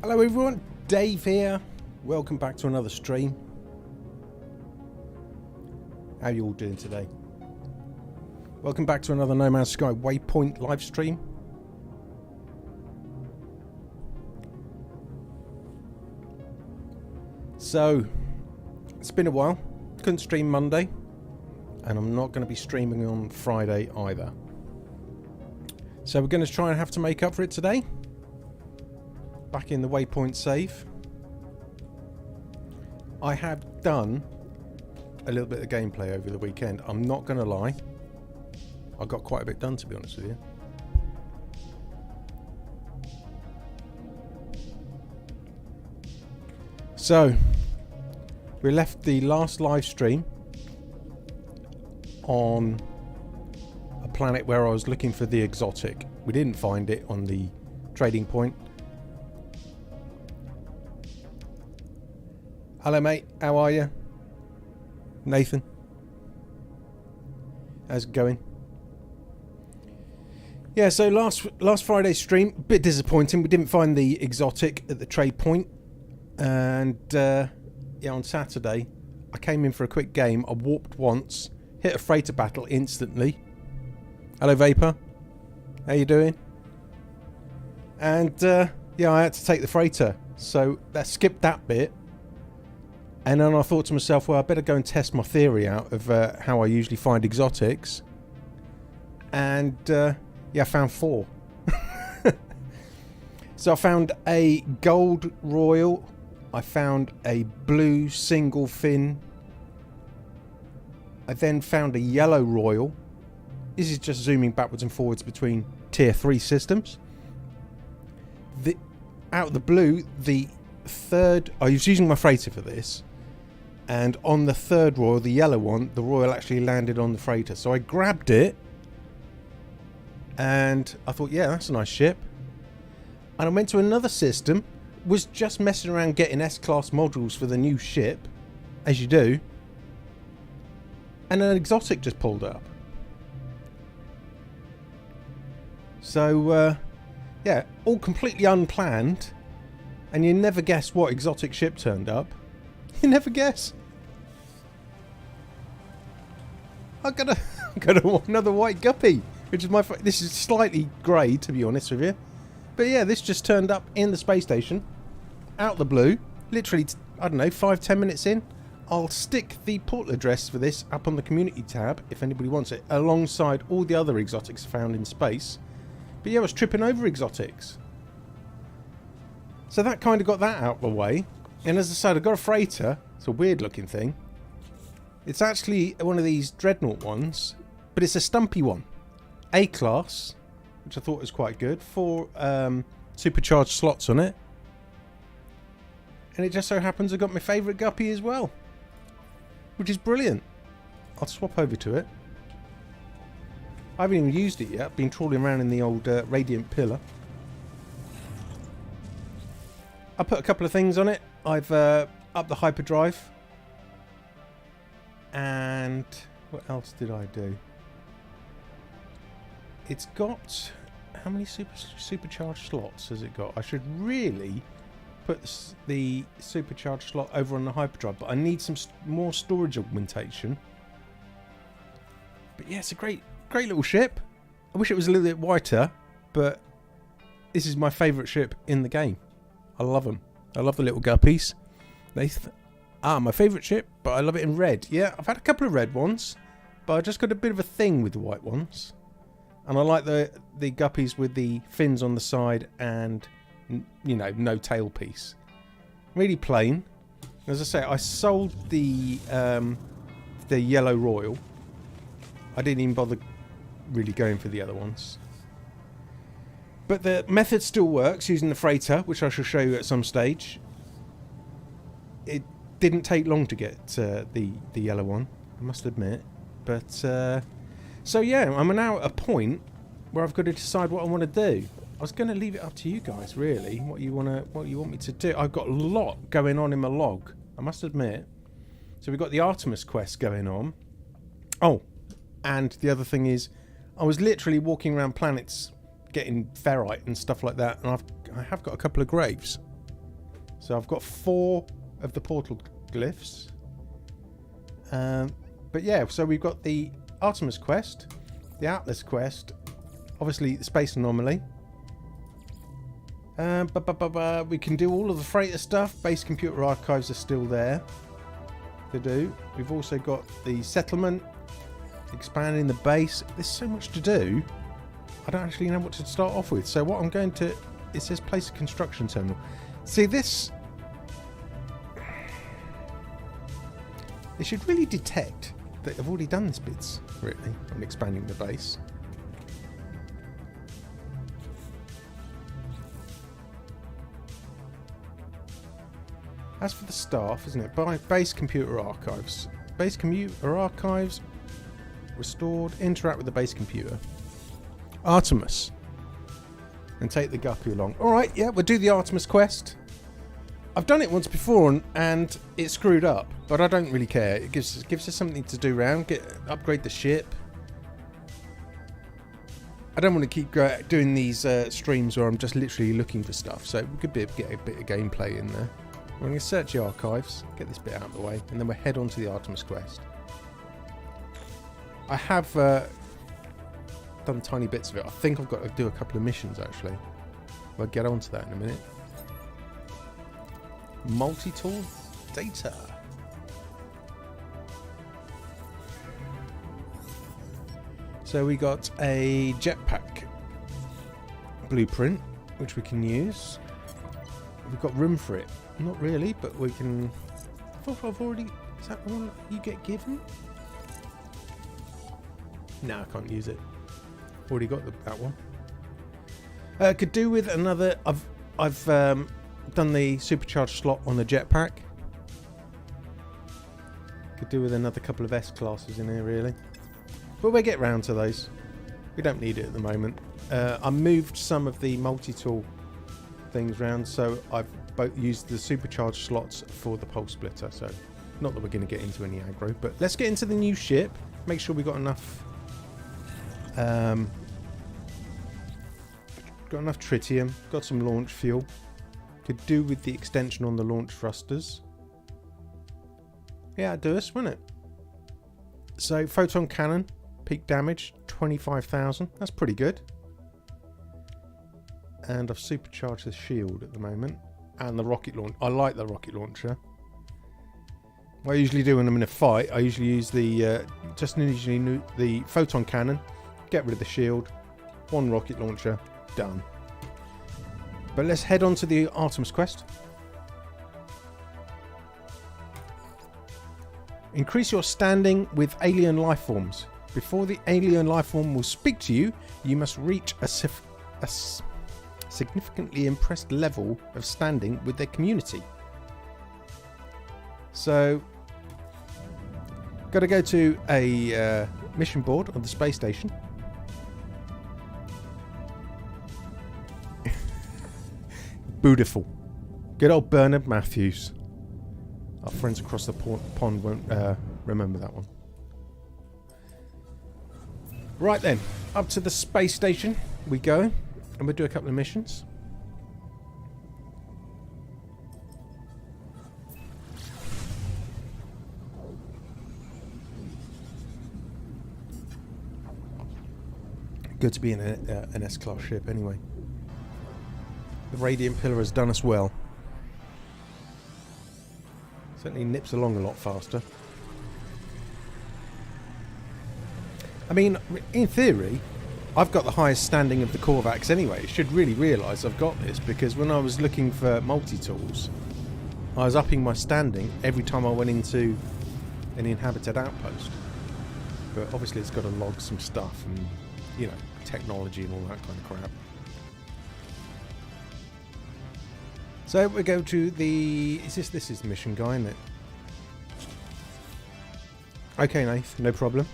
Hello everyone, Dave here. Welcome back to another stream. How are you all doing today? Welcome back to another No Man's Sky Waypoint live stream. So, it's been a while. Couldn't stream Monday, and I'm not going to be streaming on Friday either. So we're going to try and have to make up for it today. Back in the Waypoint save. I have done a little bit of gameplay over the weekend. I'm not going to lie. I got quite a bit done, to be honest with you. So, we left the last live stream on a planet where I was looking for the exotic. We didn't find it on the trading point. Hello mate, how are you? Nathan? How's it going? Yeah, so last Friday's stream, a bit disappointing. We didn't find the exotic at the trade point. And yeah, on Saturday, I came in for a quick game. I warped once, hit a freighter battle instantly. Hello Vapor, how you doing? And yeah, I had to take the freighter. So that skipped that bit. And then I thought to myself, well, I better go and test my theory out of how I usually find exotics. And yeah, I found 4. So I found a gold royal. I found a blue single fin. I then found a yellow royal. This is just zooming backwards and forwards between tier 3 systems. Out of the blue, the third... I was using my freighter for this. And on the third royal, the yellow one, the royal actually landed on the freighter. So I grabbed it. And I thought, yeah, that's a nice ship. And I went to another system. Was just messing around getting S-class modules for the new ship. As you do. And an exotic just pulled up. So, yeah, all completely unplanned. And you never guess what exotic ship turned up. You never guess. I got another white guppy, which is my. This is slightly grey, to be honest with you, but yeah, this just turned up in the space station, out the blue. Literally, I don't know, 5-10 minutes in. I'll stick the portal address for this up on the community tab if anybody wants it, alongside all the other exotics found in space. But yeah, I was tripping over exotics, so that kind of got that out of the way. And as I said, I got a freighter. It's a weird looking thing. It's actually one of these dreadnought ones, but it's a stumpy one. A-class, which I thought was quite good. 4 supercharged slots on it. And it just so happens I got my favourite guppy as well, which is brilliant. I'll swap over to it. I haven't even used it yet. I've been trawling around in the old Radiant Pillar. I put a couple of things on it. I've upped the hyperdrive. And what else did I do? It's got... How many supercharged slots has it got? I should really put the supercharged slot over on the hyperdrive, but I need some more storage augmentation. But yeah, it's a great little ship. I wish it was a little bit whiter, but this is my favourite ship in the game. I love them. I love the little guppies. My favourite ship, but I love it in red. Yeah, I've had a couple of red ones, but I just got a bit of a thing with the white ones. And I like the guppies with the fins on the side and, you know, no tailpiece. Really plain. As I say, I sold the yellow royal. I didn't even bother really going for the other ones. But the method still works using the freighter, which I shall show you at some stage. It didn't take long to get the yellow one, I must admit. But so yeah, I'm now at a point where I've got to decide what I want to do. I was going to leave it up to you guys, really, what you want me to do. I've got a lot going on in my log, I must admit. So we've got the Artemis quest going on. Oh, and the other thing is, I was literally walking around planets getting ferrite and stuff like that, and I have got a couple of graves. So I've got 4 of the portal glyphs. But yeah, so we've got the Artemis quest, the Atlas quest, obviously the space anomaly. We can do all of the freighter stuff. Base computer archives are still there to do. We've also got the settlement, expanding the base. There's so much to do. I don't actually know what to start off with. So what I'm going to... It says place a construction terminal. See, this... It should really detect that I've already done this bits, really, on expanding the base. As for the staff, isn't it? By base computer archives. Base computer archives restored. Interact with the base computer. Artemis. And take the guppy along. Alright, yeah, we'll do the Artemis quest. I've done it once before and it screwed up, but I don't really care. It gives us something to do around. Upgrade the ship. I don't want to keep doing these streams where I'm just literally looking for stuff, so we could get a bit of gameplay in there. We're going to search the archives, get this bit out of the way, and then we'll head on to the Artemis quest. I have done tiny bits of it. I think I've got to do a couple of missions, actually. We'll get on to that in a minute. Multi-tool data. So we got a jetpack blueprint, which we can use. We've got room for it. Not really, but we can... I thought I've already... Is that the one you get given? No, I can't use it. Already got that one. Could do with another... I've done the supercharged slot on the jetpack. Could do with another couple of S-classes in here, really. But we'll get round to those. We don't need it at the moment. I moved some of the multi-tool things round, so I've both used the supercharged slots for the pulse splitter. So, not that we're going to get into any aggro, but let's get into the new ship. Make sure we got enough. Got enough tritium. Got some launch fuel. Could do with the extension on the launch thrusters. Yeah, it'd do us, wouldn't it? So, photon cannon, peak damage, 25,000. That's pretty good. And I've supercharged the shield at the moment. And the rocket launch. I like the rocket launcher. What I usually do when I'm in a fight, I usually use the the photon cannon, get rid of the shield, one rocket launcher, done. But let's head on to the Artemis quest. Increase your standing with alien life forms. Before the alien life form will speak to you, you must reach a significantly impressed level of standing with their community. So, got to go to a mission board on the space station. Beautiful. Good old Bernard Matthews. Our friends across the pond won't remember that one. Right then, up to the space station we go, and we'll do a couple of missions. Good to be in an S-class ship anyway. The radiant pillar has done us well. Certainly nips along a lot faster. I mean, in theory, I've got the highest standing of the Korvax anyway. I should really realise I've got this, because when I was looking for multi-tools, I was upping my standing every time I went into an inhabited outpost. But obviously it's got to log some stuff and, you know, technology and all that kind of crap. So we go to the... This is the mission guy, isn't it? Okay, Nath, no problem.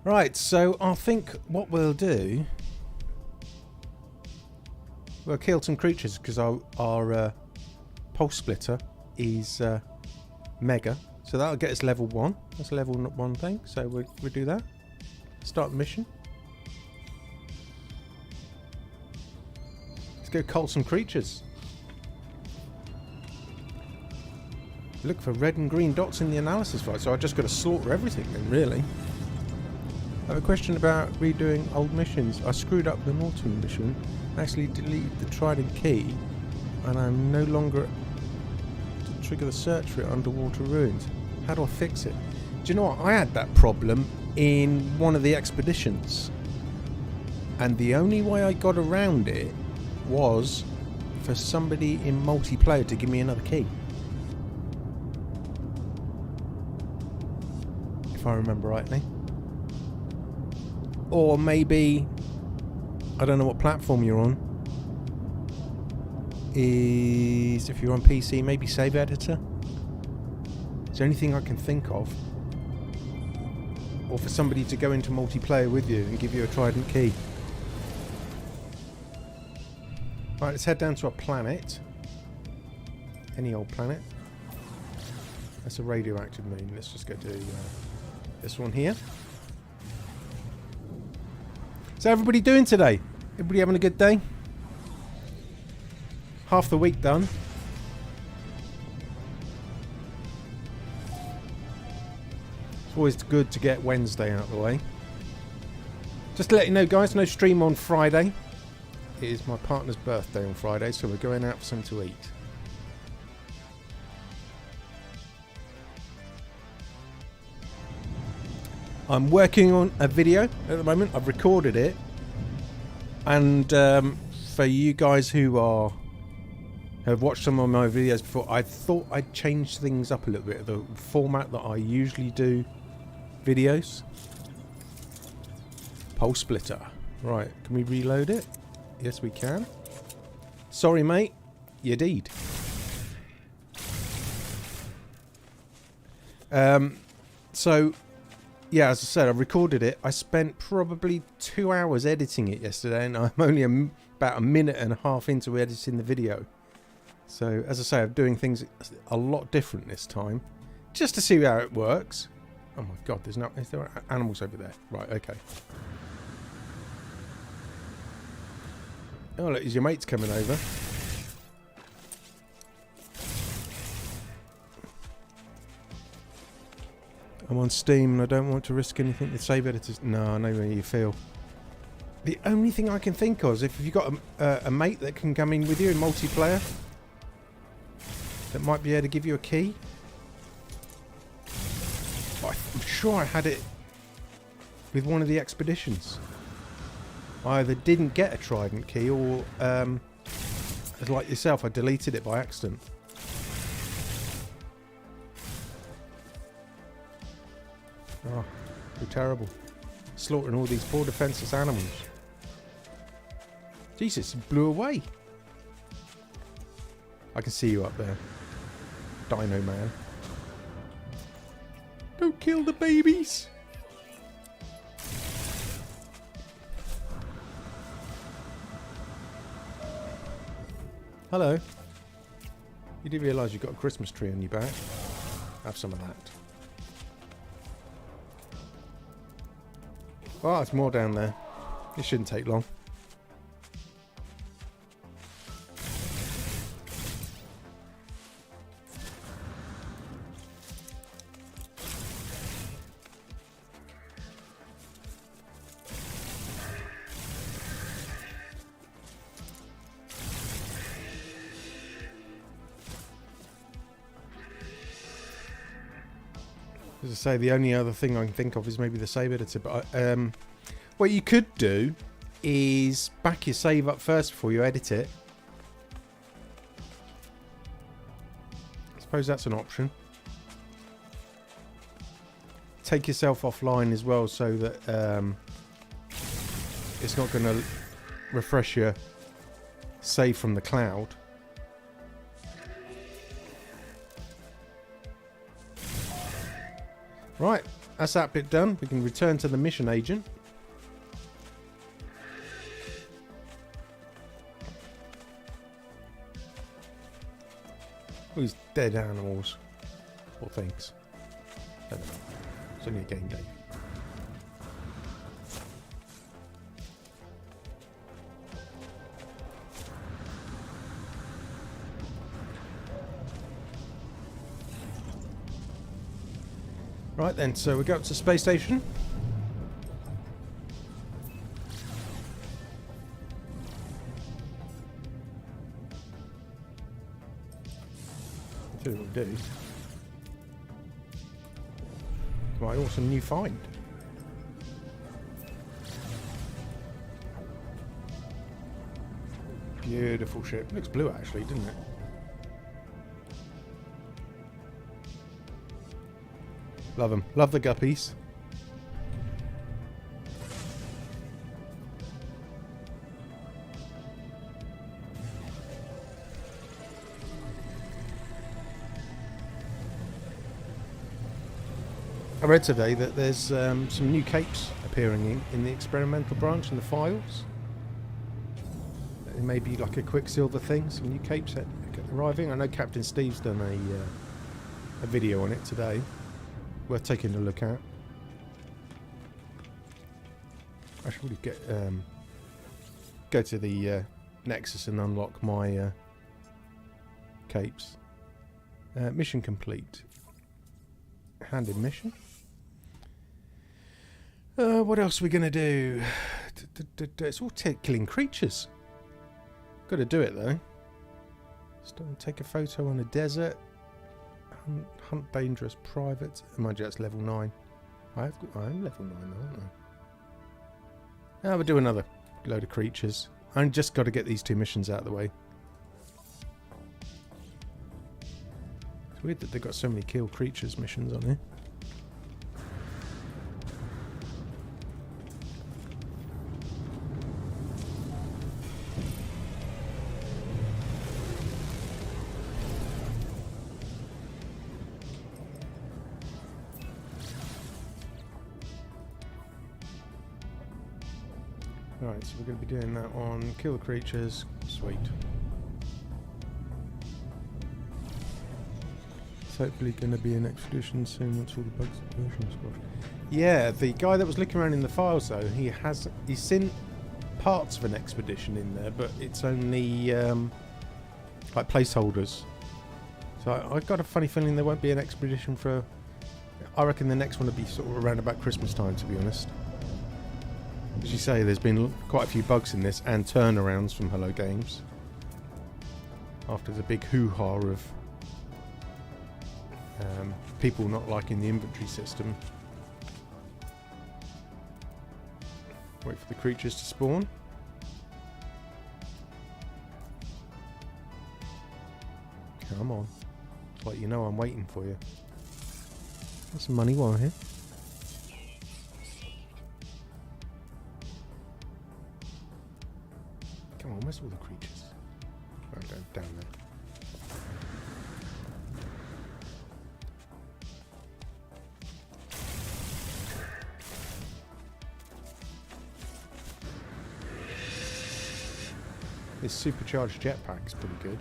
Right, so I think what we'll do... We'll kill some creatures, because our pulse splitter is mega. So that'll get us level 1. That's a level 1 thing, so we'll do that. Start the mission. Go cull some creatures. Look for red and green dots in the analysis file. So I just got to slaughter everything then, really. I have a question about redoing old missions. I screwed up the Norton mission, actually deleted the trident key, and I'm no longer to trigger the search for it underwater ruins. How do I fix it? Do you know what? I had that problem in one of the expeditions, and the only way I got around it was for somebody in multiplayer to give me another key. If I remember rightly. Or maybe, I don't know what platform you're on, is if you're on PC, maybe Save Editor. It's the only thing I can think of. Or for somebody to go into multiplayer with you and give you a trident key. Right, let's head down to a planet. Any old planet. That's a radioactive moon. Let's just go to this one here. So everybody doing today? Everybody having a good day? Half the week done. It's always good to get Wednesday out of the way. Just to let you know, guys, no stream on Friday. It is my partner's birthday on Friday, so we're going out for something to eat. I'm working on a video at the moment. I've recorded it, and for you guys who have watched some of my videos before, I thought I'd change things up a little bit. The format that I usually do videos. Pole splitter. Right, can we reload it? Yes, we can. Sorry, mate. You did. So, yeah, as I said, I recorded it. I spent probably 2 hours editing it yesterday, and I'm only about a minute and a half into editing the video. So, as I say, I'm doing things a lot different this time, just to see how it works. Oh my God, is there animals over there? Right, okay. Oh, look, is your mates coming over? I'm on Steam and I don't want to risk anything with save editors. No, I know how you feel. The only thing I can think of is if you've got a mate that can come in with you in multiplayer that might be able to give you a key. I'm sure I had it with one of the expeditions. I either didn't get a trident key or, like yourself, I deleted it by accident. Oh, too terrible. Slaughtering all these poor defenseless animals. Jesus, it blew away. I can see you up there. Dino Man. Don't kill the babies! Hello. You do realise you've got a Christmas tree on your back? Have some of that. Oh, there's more down there. It shouldn't take long. As I say, the only other thing I can think of is maybe the save editor. But what you could do is back your save up first before you edit it. I suppose that's an option. Take yourself offline as well so that it's not going to refresh your save from the cloud. Right, that's that bit done. We can return to the mission agent. All these dead animals or things. I don't know. It's only a game day. Right then, so we go up to the space station. That's what we'll do. Right, awesome new find. Beautiful ship. Looks blue actually, didn't it? Love them. Love the guppies. I read today that there's some new capes appearing in the experimental branch in the files. It may be like a Quicksilver thing, some new capes arriving. I know Captain Steve's done a video on it today. Worth taking a look at. I should really get go to the Nexus and unlock my capes. Mission complete. Handed mission. What else are we gonna do? It's all killing creatures. Got to do it though. Take a photo on a desert. Hunt dangerous privates. Mind you, that's level 9. I'm level 9 though, aren't I? Now we'll do another load of creatures. I've just got to get these 2 missions out of the way. It's weird that they've got so many kill creatures missions on here. Right, so we're going to be doing that on kill the creatures. Sweet. It's hopefully going to be an expedition soon once all the bugs are squashed. Yeah, the guy that was looking around in the files though, he's seen parts of an expedition in there, but it's only like placeholders. So I've got a funny feeling there won't be an expedition for. I reckon the next one will be sort of around about Christmas time, to be honest. As you say, there's been quite a few bugs in this and turnarounds from Hello Games after the big hoo-ha of people not liking the inventory system. Wait for the creatures to spawn. Come on. Like you know I'm waiting for you. Got some money while I'm here. Come on, where's all the creatures? Oh, down there. This supercharged jetpack is pretty good.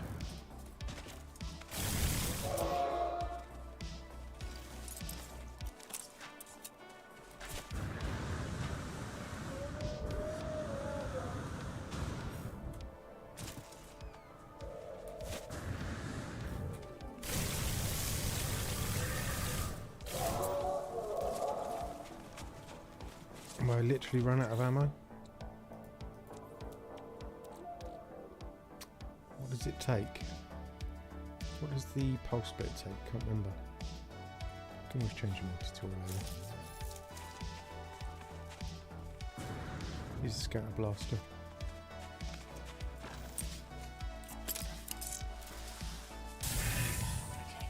I literally ran out of ammo. What does it take? What does the pulse bit take? Can't remember. I can always change my tutorial later. Use the scatter blaster.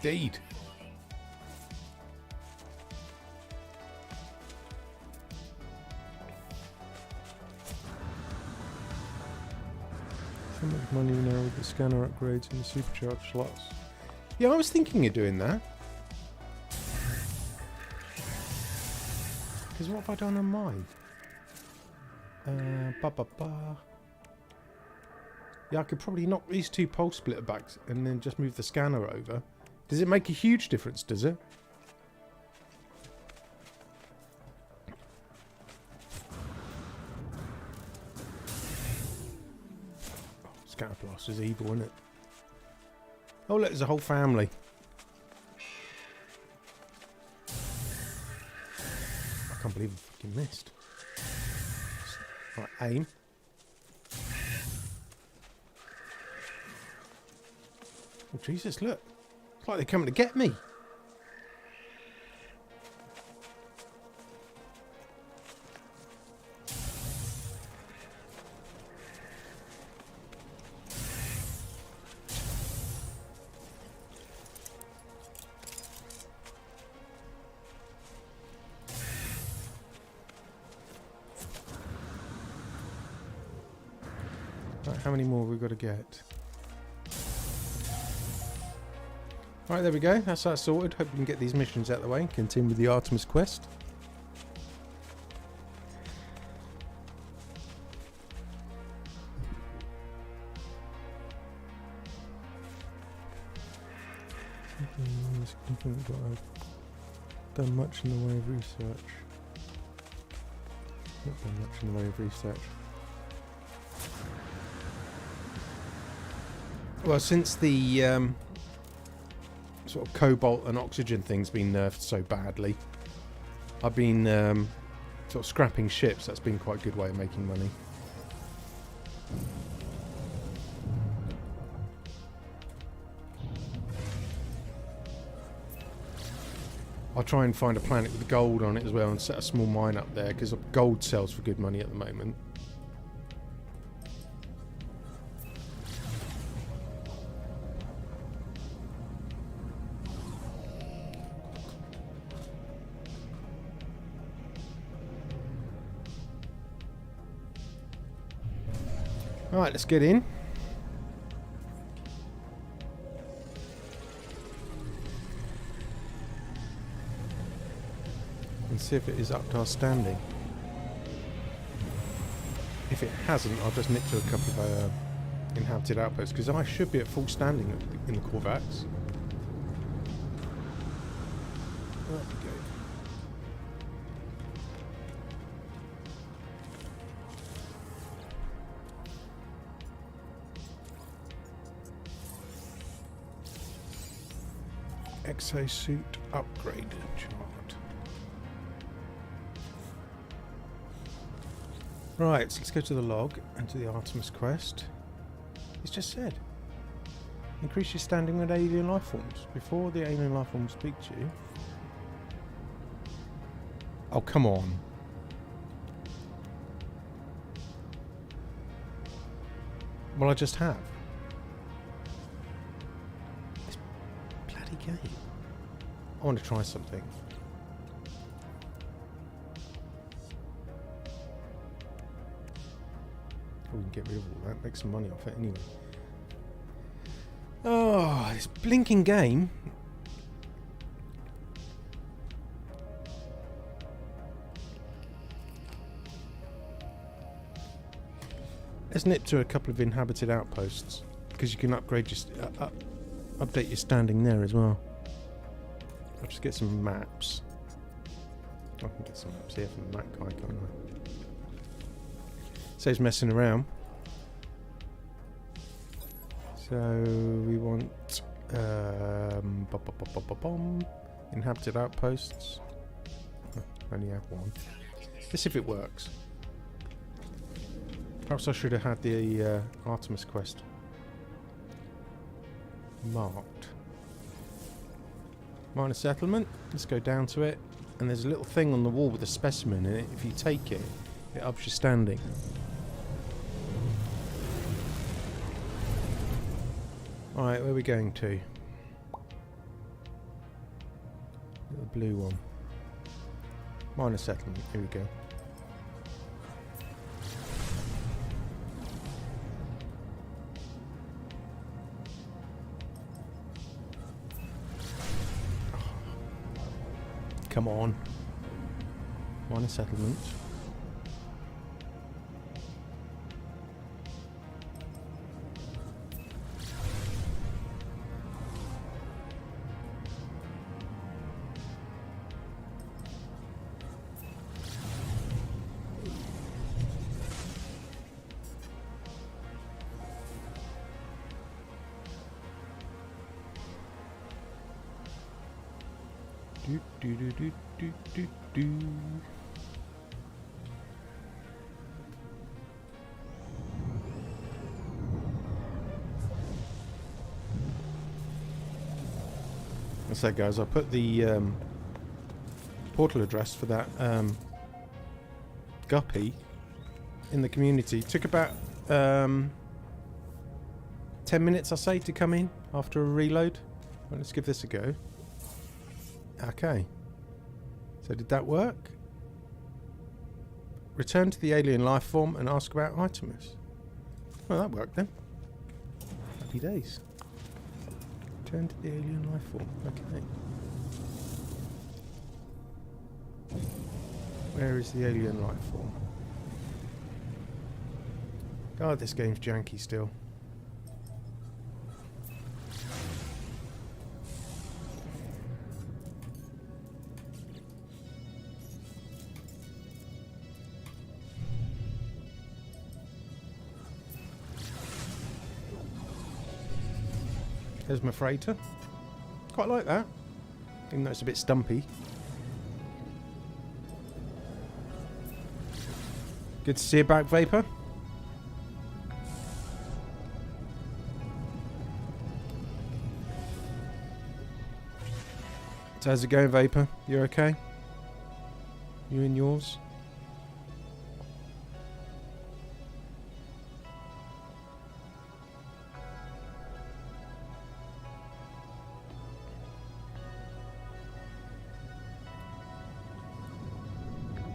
Indeed. So much money now with the scanner upgrades and the supercharged slots. Yeah, I was thinking of doing that. Because what have I done on mine? Yeah, I could probably knock these 2 pulse splitter backs and then just move the scanner over. Does it make a huge difference, does it? Scatter Blaster's evil, isn't it? Oh look, there's a whole family. believe I fucking missed. Right, aim. Oh, Jesus, look. It's like they're coming to get me. Right, how many more have we got to get? Right, there we go. That's that sorted. Hope we can get these missions out of the way and continue with the Artemis quest. I've done much in the way of research. Not done much in the way of research. Well, since the sort of cobalt and oxygen thing's been nerfed so badly, I've been sort of scrapping ships. That's been quite a good way of making money. I'll try and find a planet with gold on it as well and set a small mine up there, because gold sells for good money at the moment. Alright, let's get in. And see if it is up to our standing. If it hasn't, I'll just nip to a couple of inhabited outposts, because I should be at full standing in the Corvax. There we go. Exosuit upgrade chart. Right, so let's go to the log and to the Artemis quest. It's just said, increase your standing with alien life forms. Before the alien life forms speak to you. Oh, come on. Well, I just have. Game. I want to try something. We can get rid of all that, make some money off it anyway. Oh, this blinking game. Let's nip to a couple of inhabited outposts, because you can upgrade your update your standing there as well. I'll just get some maps. I can get some maps here from the map guy, can't I? Saves messing around. So we want inhabited outposts. I only have one. Let's see if it works. Perhaps I should have had the Artemis quest marked. Mine a settlement. Let's go down to it, and there's a little thing on the wall with a specimen in it. If you take it, it ups your standing. Alright, where are we going to? The blue one. Minor settlement, here we go. Come on. Minor settlement. Do do do do do do do. So guys, I put the portal address for that guppy in the community. It took about 10 minutes, I say, to come in after a reload. Well, let's give this a go. Okay. So did that work? Return to the alien life form and ask about items. Well, that worked then. Happy days. Return to the alien life form. Okay. Where is the alien life form? God, this game's janky still. There's my freighter. Quite like that, even though it's a bit stumpy. Good to see you back, Vapor. So how's it going, Vapor? You okay? You and yours?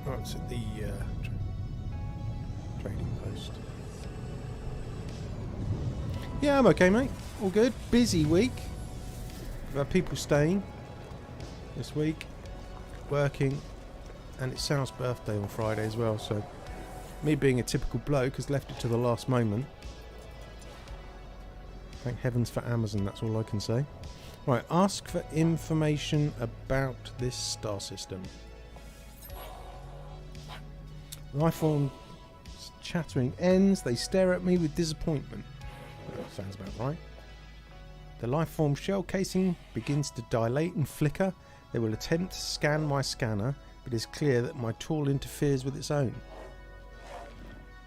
Oh, it's at the trading post. Yeah, I'm okay, mate. All good. Busy week. We've had people staying this week, working, and it's Sal's birthday on Friday as well, so me being a typical bloke has left it to the last moment. Thank heavens for Amazon, that's all I can say. Right, ask for information about this star system. Lifeform chattering ends. They stare at me with disappointment. Well, that sounds about right. The lifeform shell casing begins to dilate and flicker. They will attempt to scan my scanner, but it is clear that my tool interferes with its own.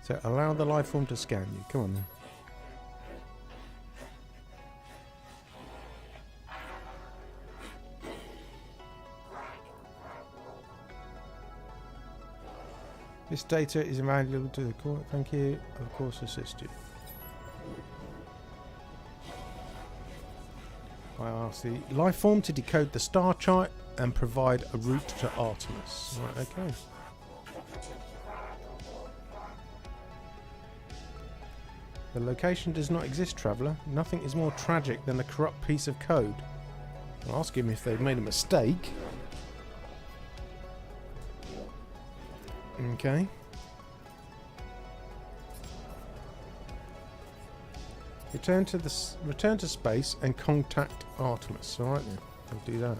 So allow the lifeform to scan you. Come on then. This data is invaluable to the court. Thank you. Of course, assist you. I asked the life form to decode the star chart and provide a route to Artemis. Right, okay. The location does not exist, traveller. Nothing is more tragic than a corrupt piece of code. I'll ask him if they've made a mistake. Okay. Return to space and contact Artemis. All right then, I'll do that.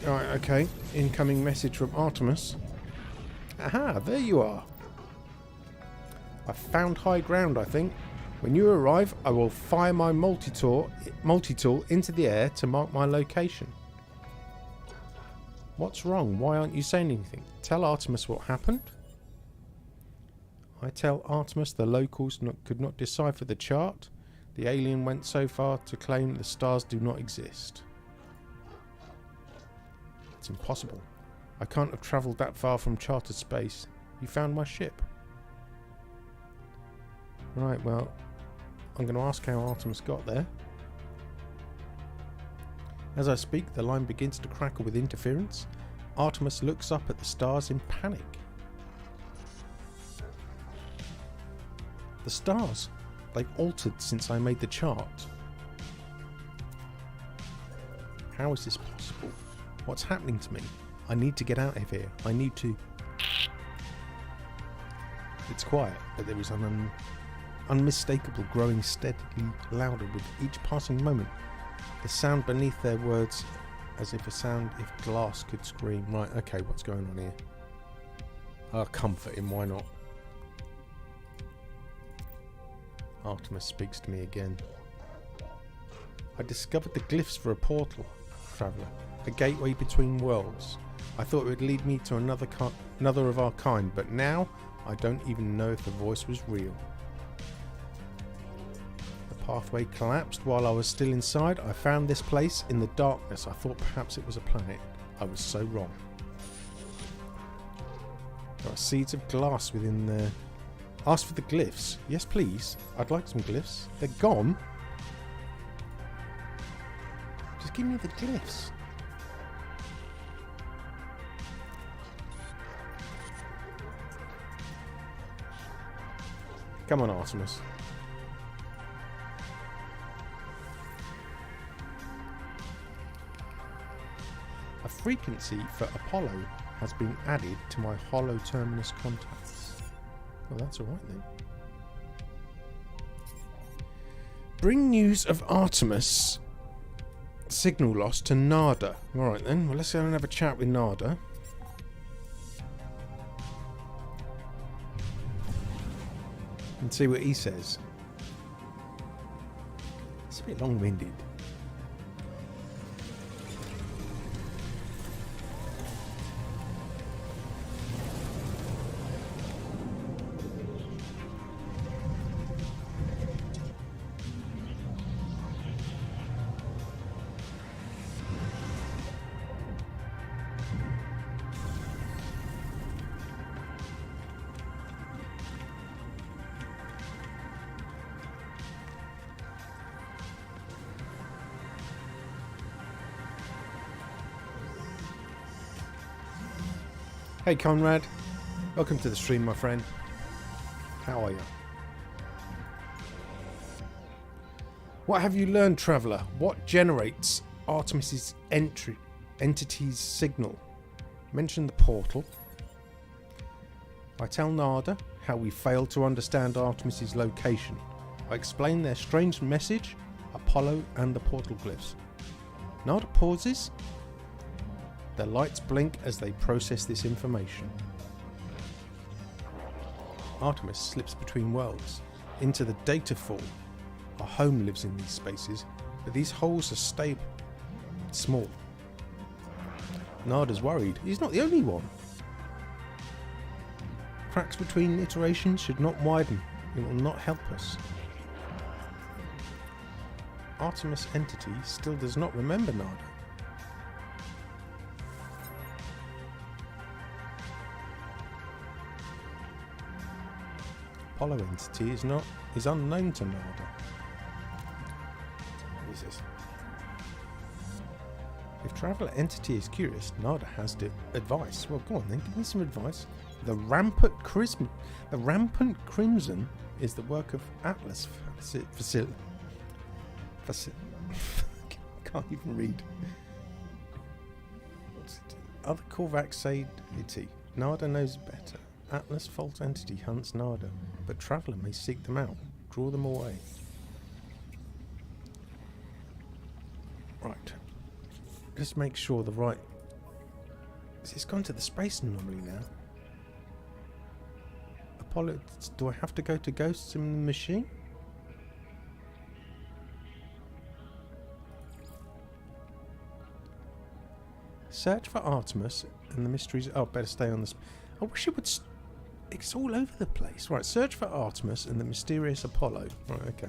Alright, okay. Incoming message from Artemis. Aha, there you are. I found high ground, I think. When you arrive, I will fire my multi-tool into the air to mark my location. What's wrong? Why aren't you saying anything? Tell Artemis what happened. I tell Artemis the locals could not decipher the chart. The alien went so far to claim the stars do not exist. It's impossible. I can't have travelled that far from chartered space. You found my ship. Right, well, I'm going to ask how Artemis got there. As I speak, the line begins to crackle with interference. Artemis looks up at the stars in panic. The stars, they've altered since I made the chart. How is this possible? What's happening to me? I need to get out of here. I need to... It's quiet, but there is an unmistakable growing steadily louder with each passing moment. The sound beneath their words as if glass could scream. Right, okay, what's going on here? I'll comfort him, why not? Artemis speaks to me again. I discovered the glyphs for a portal, traveller, a gateway between worlds. I thought it would lead me to another of our kind, but now I don't even know if the voice was real. The pathway collapsed while I was still inside. I found this place in the darkness. I thought perhaps it was a planet. I was so wrong. There are seeds of glass within there. Ask for the glyphs. Yes, please. I'd like some glyphs. They're gone. Just give me the glyphs. Come on, Artemis. A frequency for Apollo has been added to my hollow terminus contacts. Well, that's alright then. Bring news of Artemis signal loss to Nada. Alright then, well, let's go and have a chat with Nada. And see what he says. It's a bit long-winded. Hey Conrad, welcome to the stream, my friend. How are you? What have you learned, traveller? What generates Artemis's entity's signal? Mention the portal. I tell Nada how we failed to understand Artemis's location. I explain their strange message, Apollo and the portal glyphs. Nada pauses. Their lights blink as they process this information. Artemis slips between worlds, into the data fall. Our home lives in these spaces, but these holes are small. Nada's worried. He's not the only one. Cracks between iterations should not widen. It will not help us. Artemis entity still does not remember Nada. Apollo entity is unknown to Nada. Jesus. If Traveller entity is curious, Nada has advice. Well, go on then, give me some advice. The rampant crimson is the work of Atlas can't even read. Other Korvax say it. Nada knows better. Atlas false entity hunts Nada, but Traveller may seek them out, draw them away. Right. Just make sure the right... It's gone to the space anomaly now. Apollo, do I have to go to Ghosts in the machine? Search for Artemis and the mysteries... Oh, better stay on this... I wish it would... It's all over the place. Right, search for Artemis and the mysterious Apollo. Right, okay.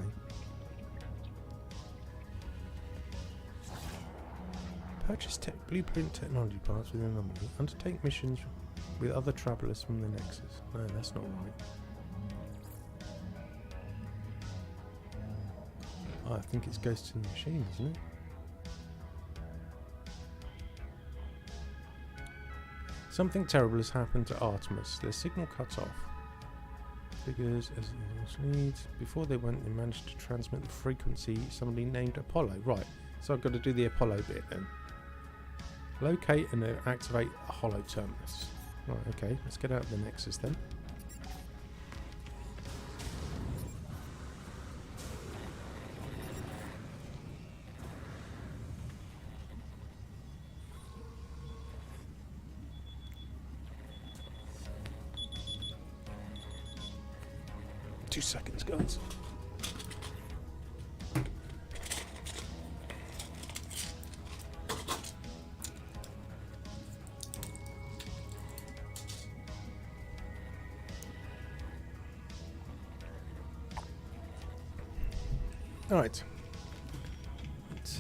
Purchase blueprint technology parts within the anomaly. Undertake missions with other travellers from the Nexus. No, that's not right. Oh, I think it's Ghosts in the Machine, isn't it? Something terrible has happened to Artemis. Their signal cut off. Figures as it leads. Before they went, they managed to transmit the frequency somebody named Apollo. Right, so I've got to do the Apollo bit then. Locate and activate a hollow terminus. Right, okay, let's get out of the Nexus then. Seconds, guys. Alright. Let's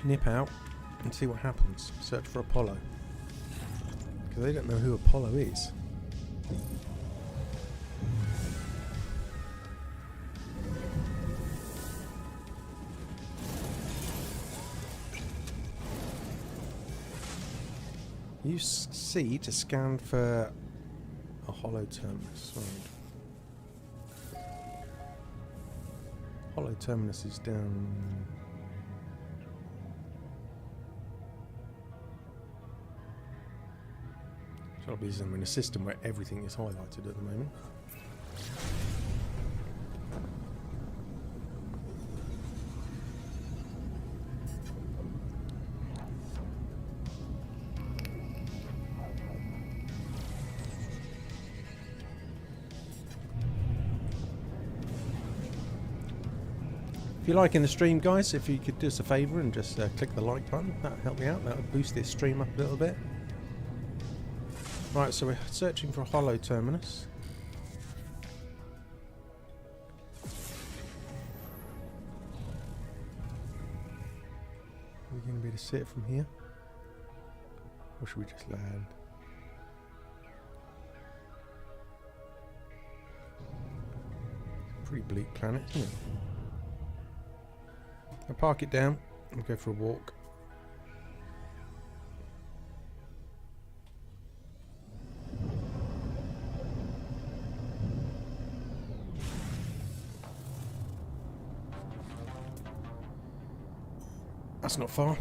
nip out and see what happens. Search for Apollo. Because they don't know who Apollo is. Use C to scan for a hollow terminus. Right. Hollow terminus is down. So obviously I'm in a system where everything is highlighted at the moment. If you're liking the stream, guys, if you could do us a favour and just click the like button, that would help me out. That would boost this stream up a little bit. Right, so we're searching for a hollow terminus. Are we going to be able to see it from here? Or should we just land? Pretty bleak planet, isn't it? I'll park it down and go for a walk. That's not far.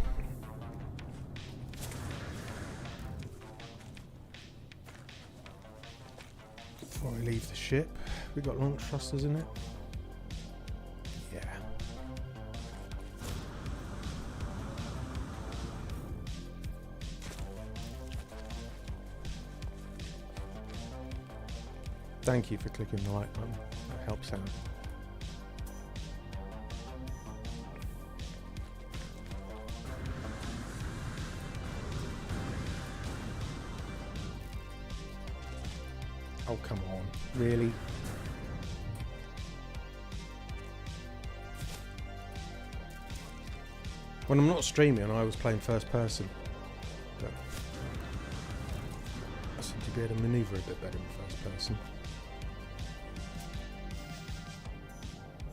Before I leave the ship, we've got launch thrusters in it. Yeah. Thank you for clicking the like button. That helps out. Oh, come on. Really? When I'm not streaming, I was playing first person. But I seem to be able to manoeuvre a bit better in first person.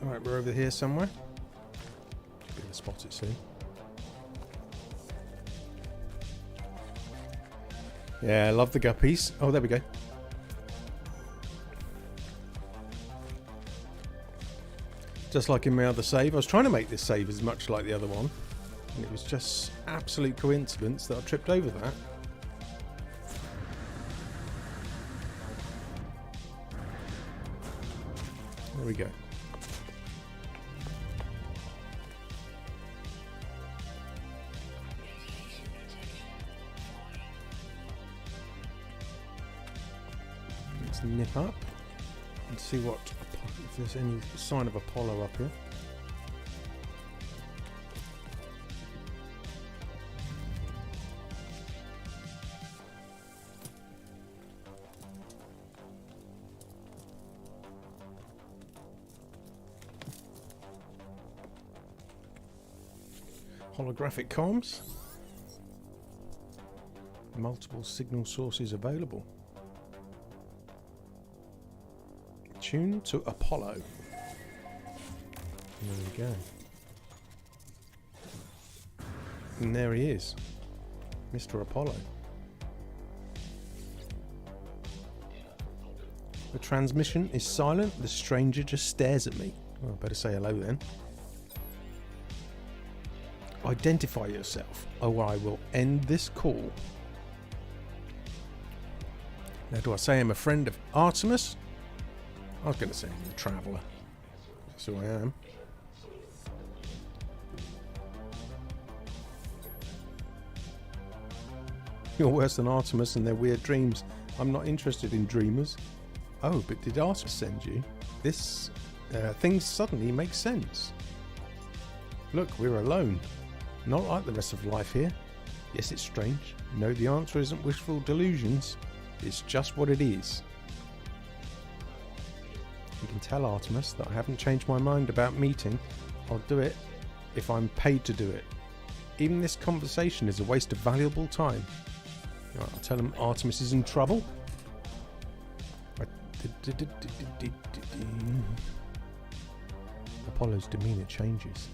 Alright, we're over here somewhere. Should be able to spot it soon. Yeah, I love the guppies. Oh, there we go. Just like in my other save. I was trying to make this save as much like the other one. And it was just absolute coincidence that I tripped over that. There we go. Let's nip up and see what, if there's any sign of Apollo up here. Holographic comms. Multiple signal sources available. Tune to Apollo. There we go. And there he is. Mr. Apollo. The transmission is silent. The stranger just stares at me. Well, I better say hello then. Identify yourself, or I will end this call. Now, do I say I'm a friend of Artemis? I was going to say I'm a traveller. That's who I am. You're worse than Artemis and their weird dreams. I'm not interested in dreamers. Oh, but did Artemis send you? This things suddenly make sense. Look, we're alone. Not like the rest of life here. Yes, it's strange. No, the answer isn't wishful delusions. It's just what it is. You can tell Artemis that I haven't changed my mind about meeting. I'll do it if I'm paid to do it. Even this conversation is a waste of valuable time. Right, I'll tell him Artemis is in trouble. Apollo's demeanour changes.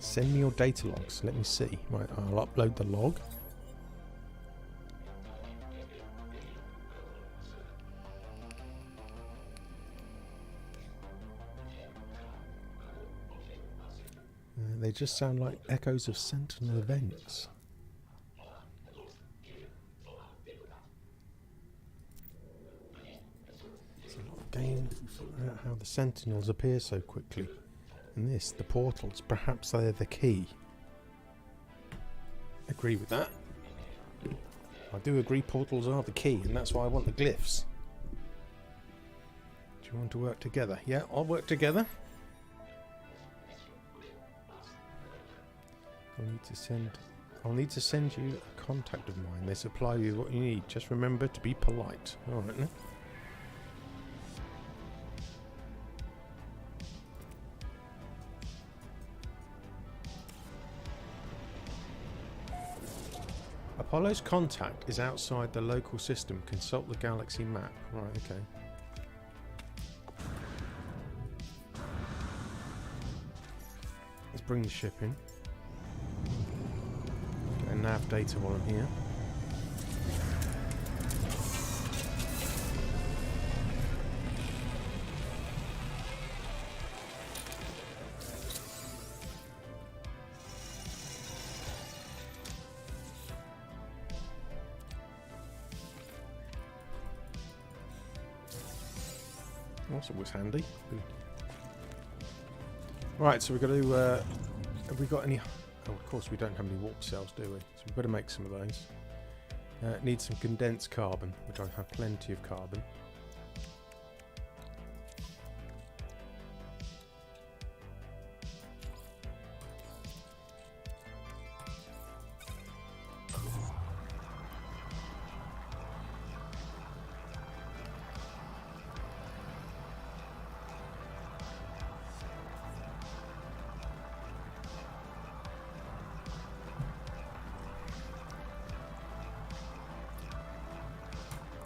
Send me your data logs. Let me see. Right, I'll upload the log. They just sound like echoes of Sentinel events. It's a lot of game to figure out how the Sentinels appear so quickly. And this, the portals, perhaps they're the key. Agree with that. I do agree portals are the key, and that's why I want the glyphs. Do you want to work together? Yeah, I'll work together. I'll need to send you a contact of mine. They supply you what you need. Just remember to be polite. Alright then. Apollo's contact is outside the local system. Consult the galaxy map. Right, okay. Let's bring the ship in. Get nav data while I'm here. That's always handy. Right, so we've got to. Have we got any? Oh, of course, we don't have any warp cells, do we? So we've got to make some of those. Need some condensed carbon, which I have plenty of carbon.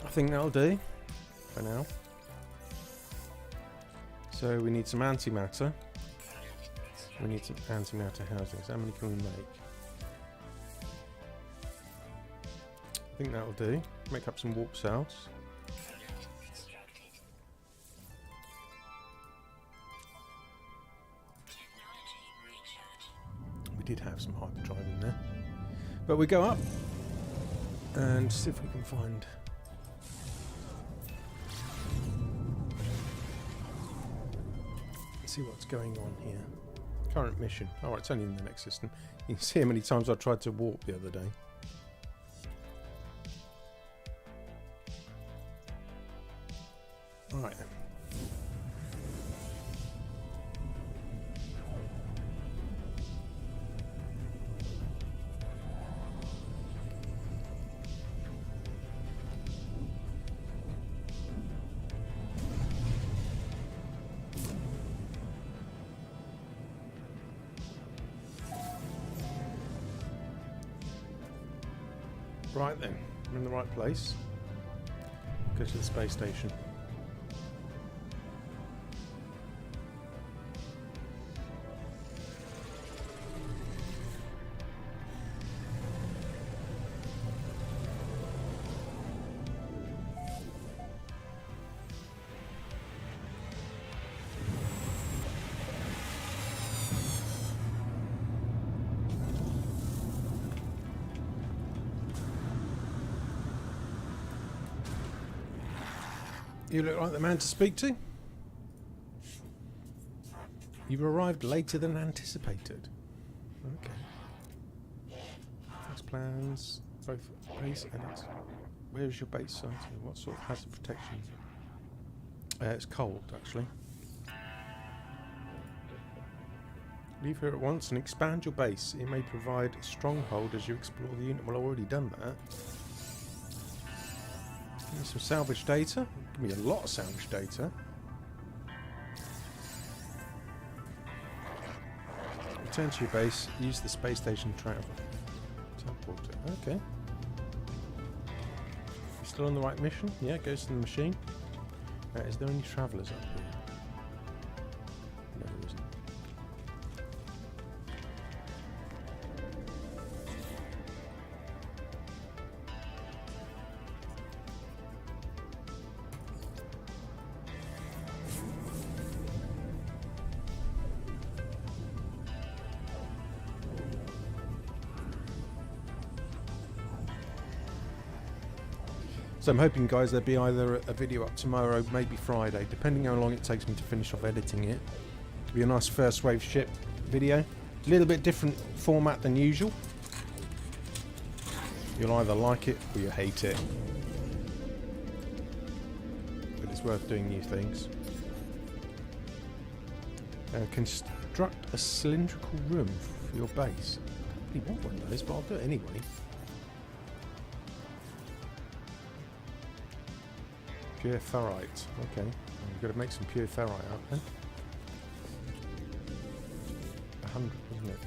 I think that'll do for now. So we need some antimatter. We need some antimatter housings. How many can we make? I think that'll do. Make up some warp cells. We did have some hyperdrive in there. But we go up and see if we can find... see what's going on here. Current mission. Oh, it's only in the next system. You can see how many times I tried to warp the other day. Alright then. Right then, we're in the right place. Go to the space station. You look like the man to speak to. You've arrived later than anticipated. Okay. Next plans, both base and its... Where is your base site? What sort of hazard protection? It's cold, actually. Leave here at once and expand your base. It may provide a stronghold as you explore the unit. Well, I've already done that. Give me some salvage data. Give me a lot of salvage data. Return to your base. Use the space station travel. Teleporter. Okay. You still on the right mission? Yeah, goes to the machine. Is there any travellers up here? No, there isn't. So I'm hoping, guys, there'll be either a video up tomorrow, maybe Friday, depending how long it takes me to finish off editing it. It'll be a nice first wave ship video. A little bit different format than usual. You'll either like it or you hate it. But it's worth doing new things. Construct a cylindrical room for your base. I don't really want one of those, but I'll do it anyway. Pure ferrite. Okay. We've got to make some pure ferrite out there. 100, isn't it?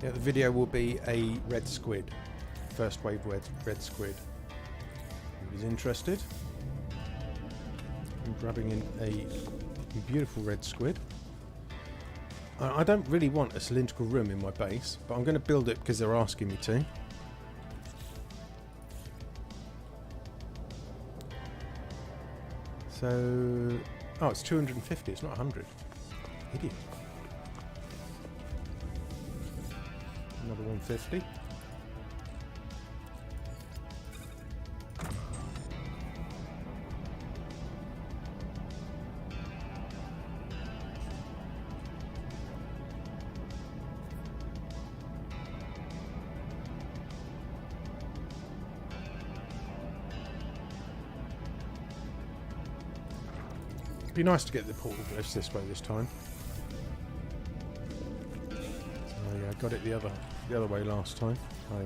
Yeah, the video will be a red squid. First wave red squid. Who's interested? I'm grabbing in a beautiful red squid. I don't really want a cylindrical room in my base, but I'm going to build it because they're asking me to. So, oh, it's 250. It's not 100. Idiot. Another 150. It'd be nice to get the portal glyphs this way this time. So yeah, I got it the other way last time. I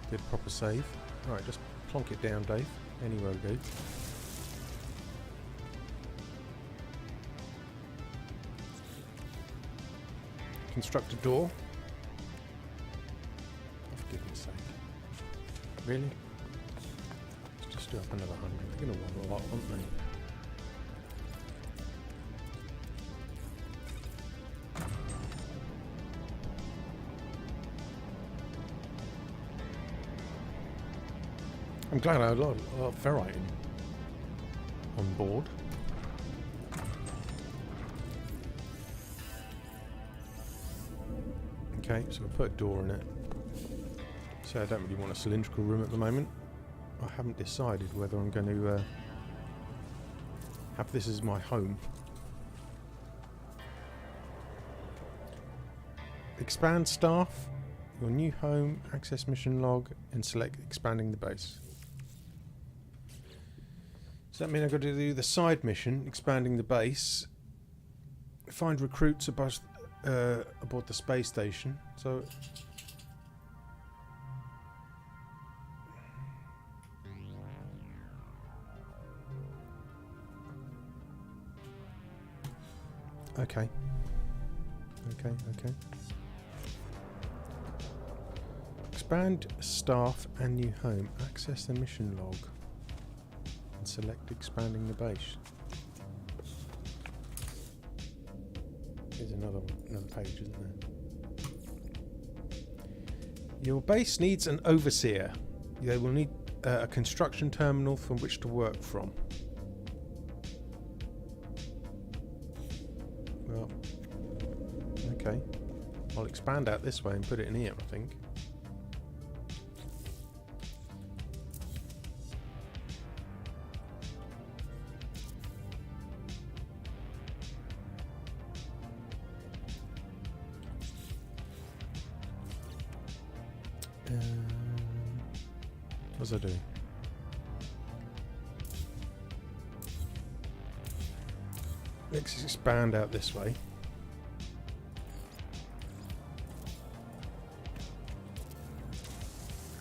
did a proper save. Alright, just plonk it down, Dave. Anywhere will do. Construct a door. Oh, for goodness sake. Really? Let's just do up another 100. They're going to want a lot, aren't they? I'm glad I had a lot of ferrite on board. Okay, so we'll put a door in it. So I don't really want a cylindrical room at the moment. I haven't decided whether I'm going to have this as my home. Expand staff, your new home, access mission log, and select expanding the base. Does that mean I've got to do the side mission, expanding the base, find recruits aboard the space station? So okay. Expand staff and new home. Access the mission log and select expanding the base. There's another page, isn't there? Your base needs an overseer. They will need a construction terminal from which to work from. Well, okay. I'll expand out this way and put it in here, I think. What was I doing? Let's expand out this way.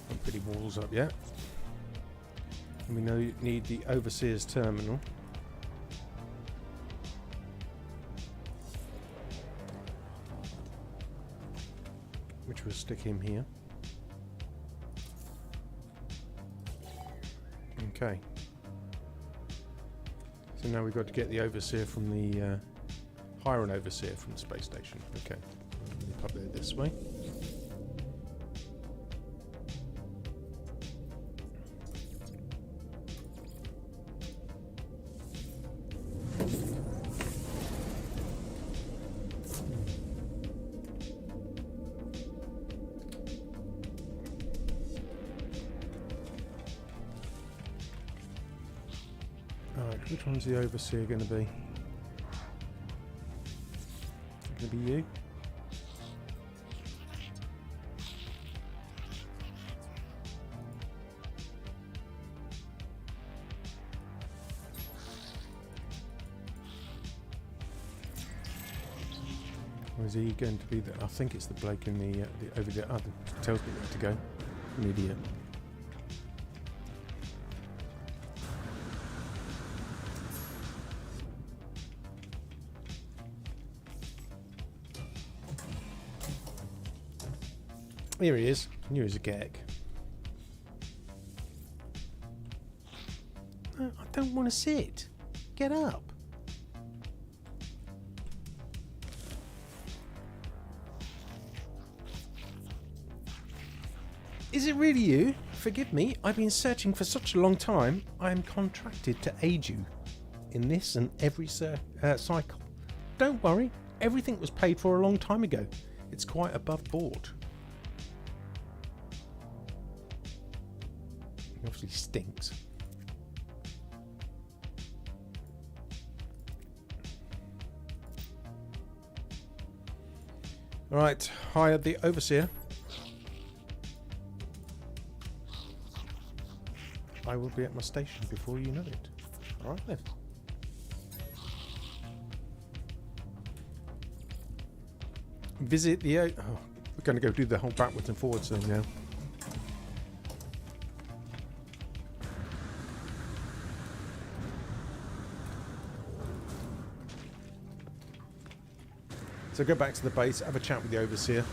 Don't put any walls up yet. And we know you need the Overseer's Terminal. Which will stick him here. Okay. So now we've got to get the Overseer from the... hire an Overseer from the space station. Okay. Up there this way. Alright, which one's the Overseer going to be? Is it going to be you? Or is he going to be the... I think it's the bloke in the over the other tells me where to go. An idiot. Here he is. I knew he was a gag. No, I don't want to sit. Get up. Is it really you? Forgive me, I've been searching for such a long time. I am contracted to aid you in this and every cycle. Don't worry, everything was paid for a long time ago. It's quite above board. He obviously stinks. Alright, hire the Overseer. I will be at my station before you know it. Alright then. Visit the... we're going to go do the whole backwards and forwards thing now. So go back to the base, have a chat with the Overseer.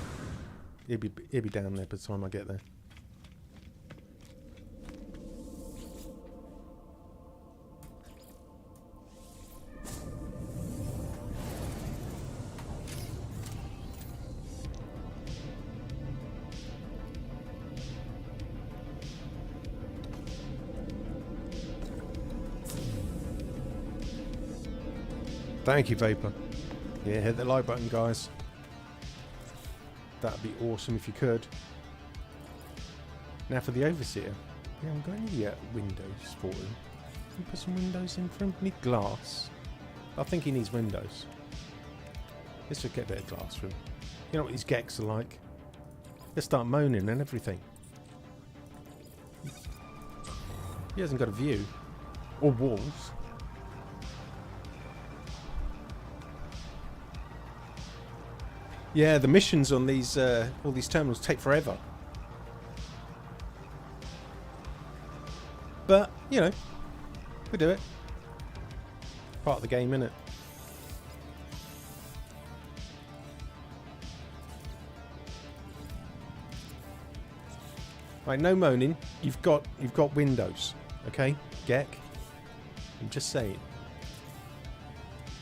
He'll be down there by the time I get there. Thank you, Vapor. Yeah, hit the like button, guys. That'd be awesome if you could. Now for the Overseer. We haven't got any windows for him. Can we put some windows in for him? We need glass. I think he needs windows. Let's just get a bit of glass for him. You know what these geeks are like? They start moaning and everything. He hasn't got a view. Or walls. Yeah, the missions on these all these terminals take forever. But, you know, we do it. Part of the game, innit? Right, no moaning. You've got windows, okay, Gek? I'm just saying.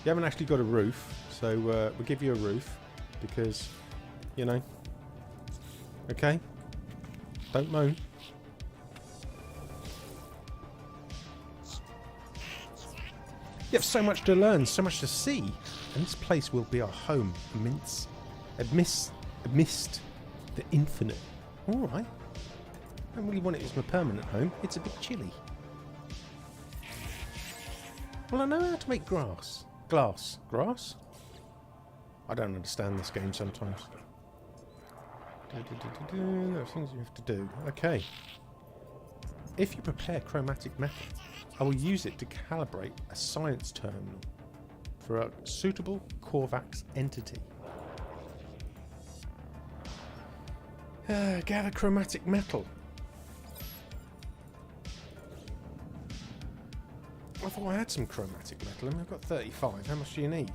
You haven't actually got a roof, so we'll give you a roof. Because, you know, okay? Don't moan. You have so much to learn, so much to see, and this place will be our home amidst the infinite. Alright. I don't really want it as my permanent home. It's a bit chilly. Well, I know how to make glass. Grass? I don't understand this game sometimes. There are things you have to do. Okay. If you prepare chromatic metal, I will use it to calibrate a science terminal. for a suitable Korvax entity. Gather chromatic metal. I thought I had some chromatic metal and I've got 35. How much do you need?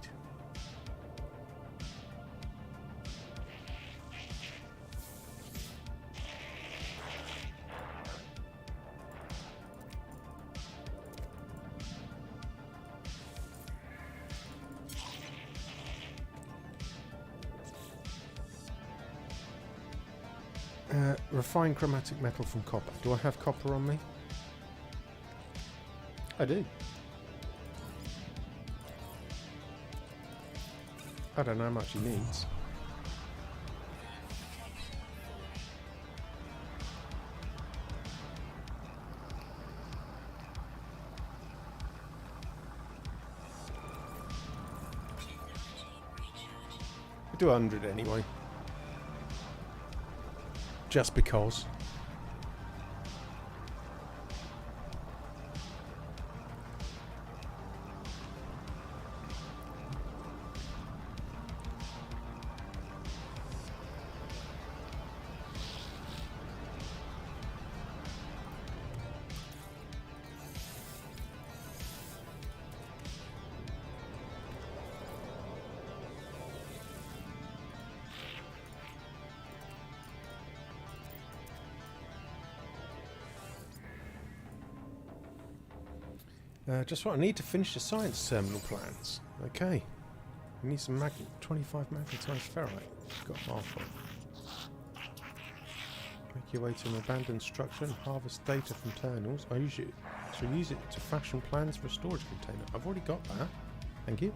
Refined chromatic metal from copper. Do I have copper on me? I do. I don't know how much he needs. We'll do 100 anyway. Just because. Just what I need to finish the science terminal plans. Okay. We need some 25 magnetized ferrite. Got half of. Make your way to an abandoned structure and harvest data from terminals. I use it to fashion plans for a storage container. I've already got that. Thank you.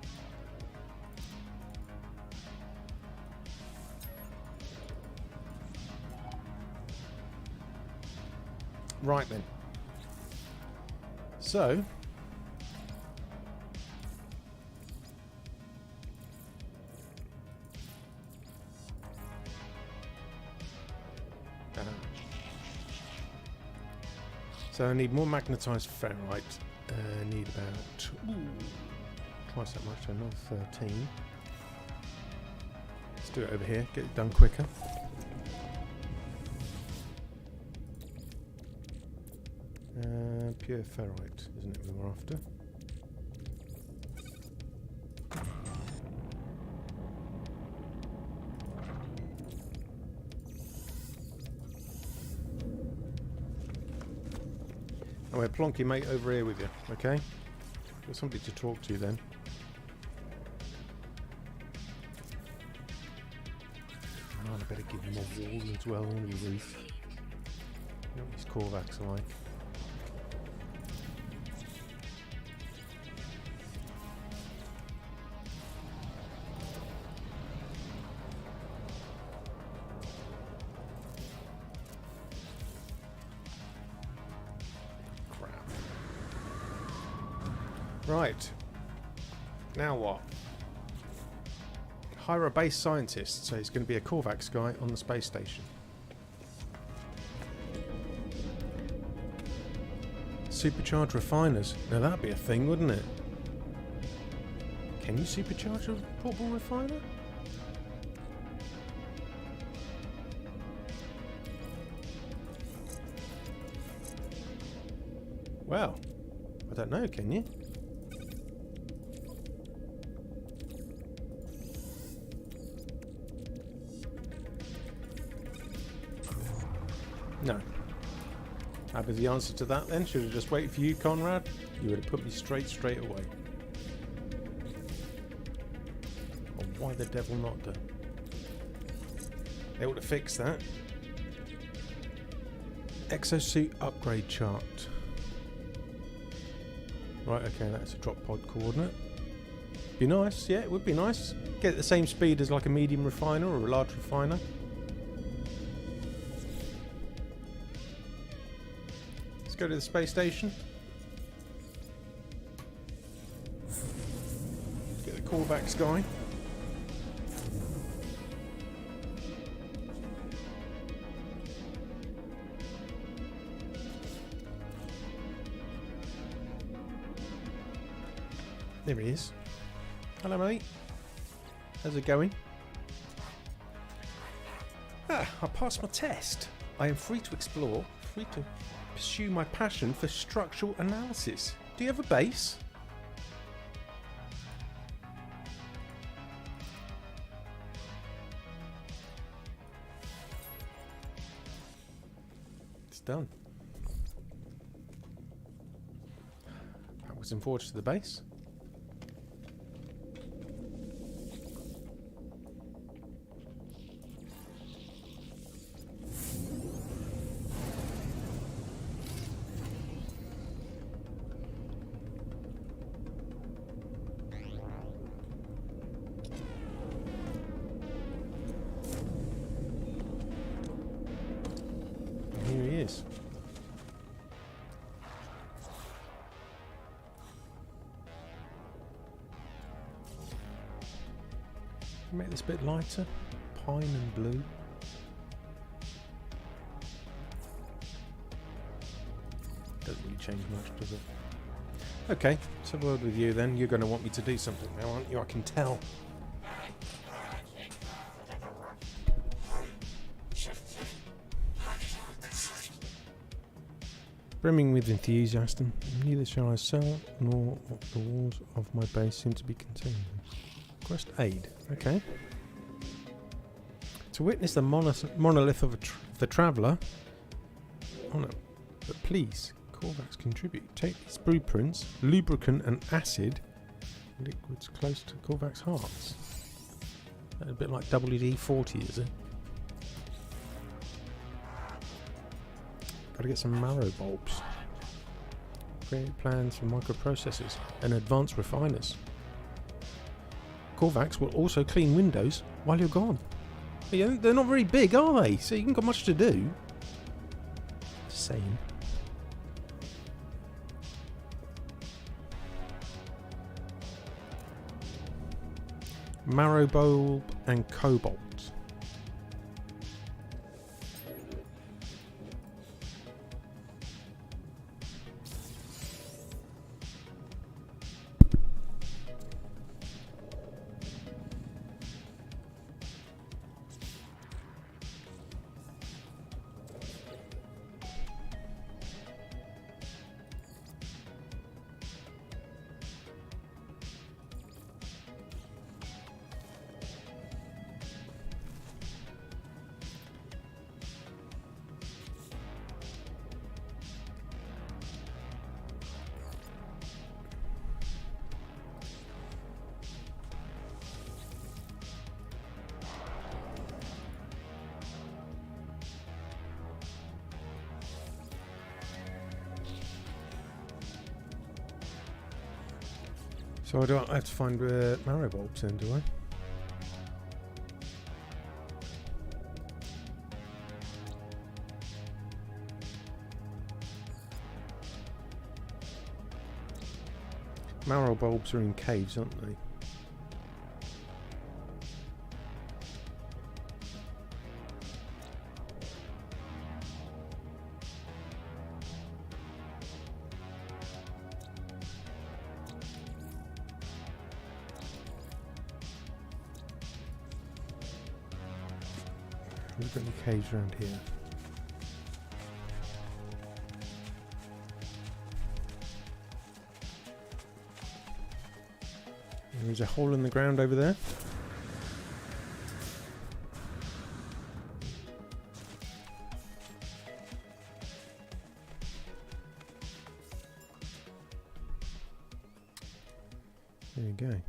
Right then. So. So I need more magnetized ferrite. I need about twice that much, so another 13. Let's do it over here, get it done quicker. Pure ferrite, isn't it we were after? Oh, we're plonky mate over here with you, okay? Got somebody to talk to then. Oh, I better give him a wall as well on the roof. You know what these Korvax are like. Right. Now what? Hire a base scientist, so he's going to be a Korvax guy on the space station. Supercharge refiners. Now that'd be a thing, wouldn't it? Can you supercharge a portable refiner? Well, I don't know, can you? No. That'd be the answer to that then. Should have just waited for you, Conrad. You would have put me straight away. Or why the devil not do? They ought to fix that. Exosuit upgrade chart. Right, okay, that's a drop pod coordinate. Be nice, yeah, it would be nice. Get the same speed as like a medium refiner or a large refiner. Let's go to the space station. Get the Korvax guy. There he is. Hello, mate. How's it going? I passed my test. I am free to explore, free to pursue my passion for structural analysis. Do you have a base? It's done. Backwards and forwards to the base. Here he is. Make this a bit lighter. Pine and blue. Doesn't really change much, does it? Okay, let's have a word with you then. You're going to want me to do something now, aren't you? I can tell. Brimming with enthusiasm, neither shall I sell nor the walls of my base seem to be contained. Quest aid, okay. To witness the monolith of the traveller. Oh no, but please, Korvax contribute. Take these blueprints, lubricant and acid, liquids close to Korvax hearts. A bit like WD-40, is it? Gotta get some marrow bulbs. Create plans for microprocessors and advanced refiners. Korvax will also clean windows while you're gone. Yeah, they're not very big, are they? So you haven't got much to do. Just saying. Marrow bulb and cobalt. So I don't have to find marrow bulbs then, do I? Marrow bulbs are in caves, aren't they? We've got any caves around here. There's a hole in the ground over there. There you go.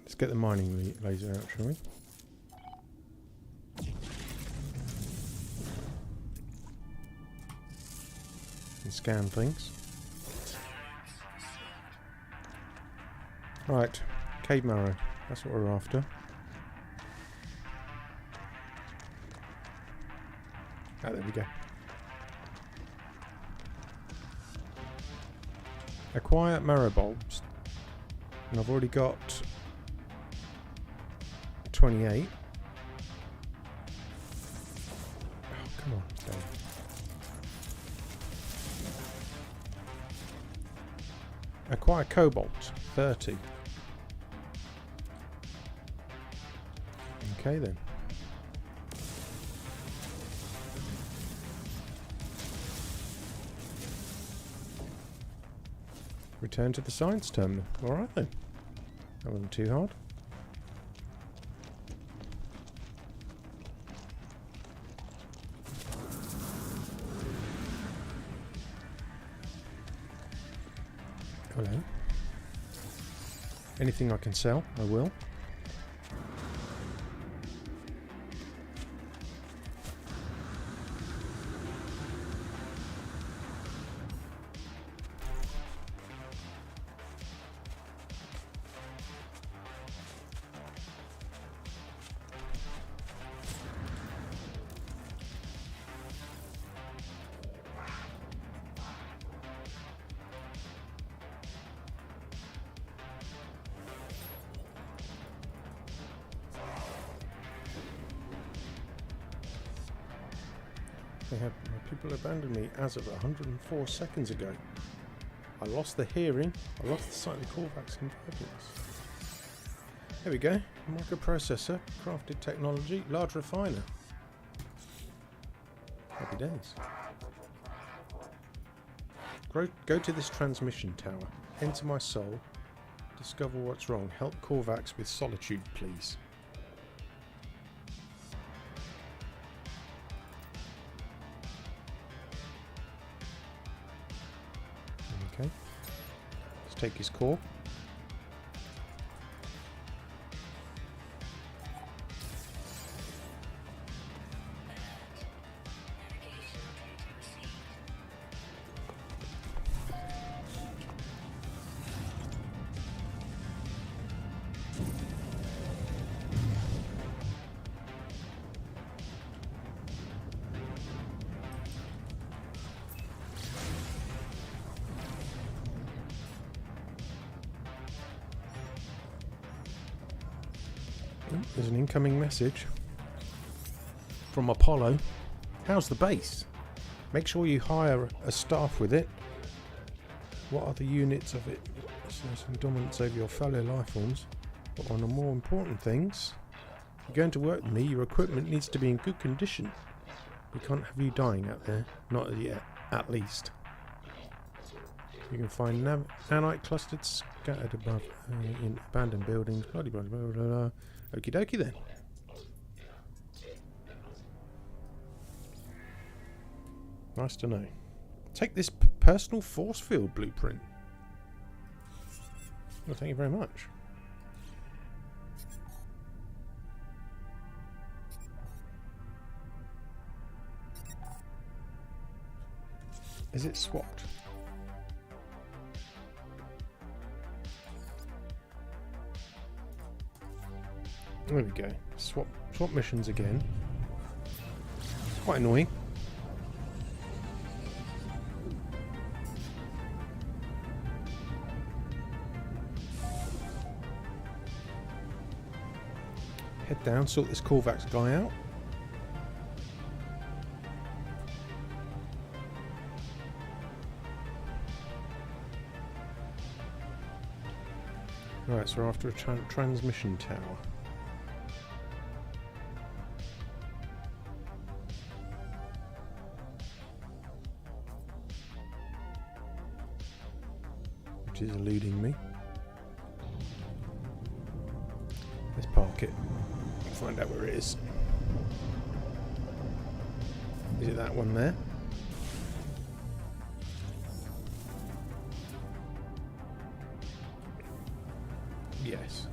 Let's get the mining laser out, shall we? And scan things. Right, cave marrow. That's what we're after. Ah, there we go. Acquire marrow bulbs. And I've already got 28. Oh, come on, Dave. Acquire cobalt, 30. Okay then. Return to the science terminal. Alright then. That wasn't too hard. Hello. Anything I can sell, I will. People abandoned me as of 104 seconds ago. I lost the hearing. I lost the sight of the Korvax convergence. There we go. Microprocessor, crafted technology, large refiner. Happy days. Go to this transmission tower. Enter my soul. Discover what's wrong. Help Korvax with solitude, please. Okay. Let's take his core. There's an incoming message from Apollo. How's the base? Make sure you hire a staff with it. What are the units of it? Some dominance over your fellow life forms. But on the more important things, if you're going to work with me, your equipment needs to be in good condition. We can't have you dying out there. Not yet, at least. You can find nanite clustered scattered above in abandoned buildings. Blah blah blah blah blah. Okie dokie then. Nice to know. Take this personal force field blueprint. Well, thank you very much. Is it swapped? There we go. Swap missions again. It's quite annoying. Head down, sort this Korvax guy out. Right, so we're after a transmission tower. Which is eluding me. Let's park it and find out where it is. Is it that one there? Yes.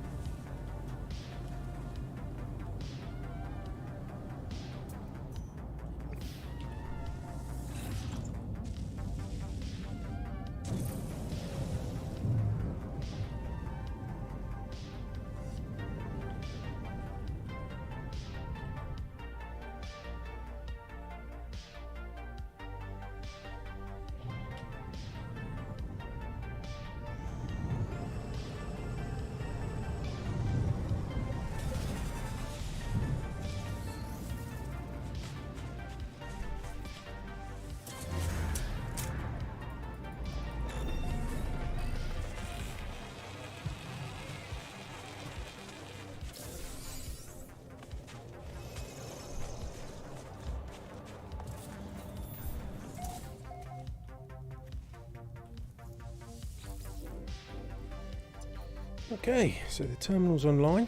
Okay, so the terminal's online.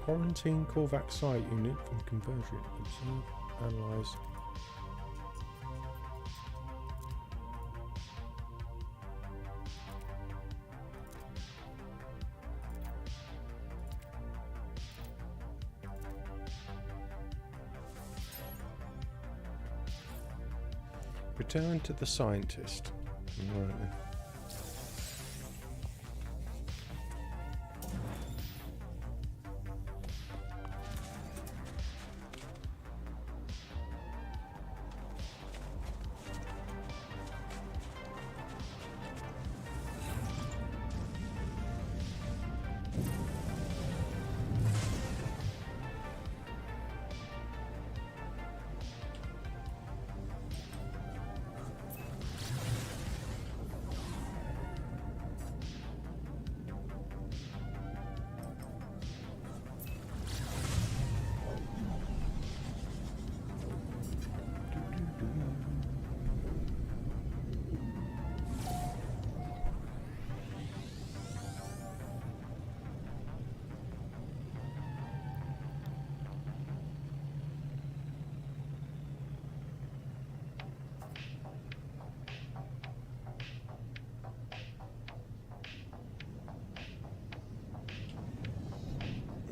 Quarantine Corvac site unit from conversion. Observe, analyze. Return to the scientist. Right then.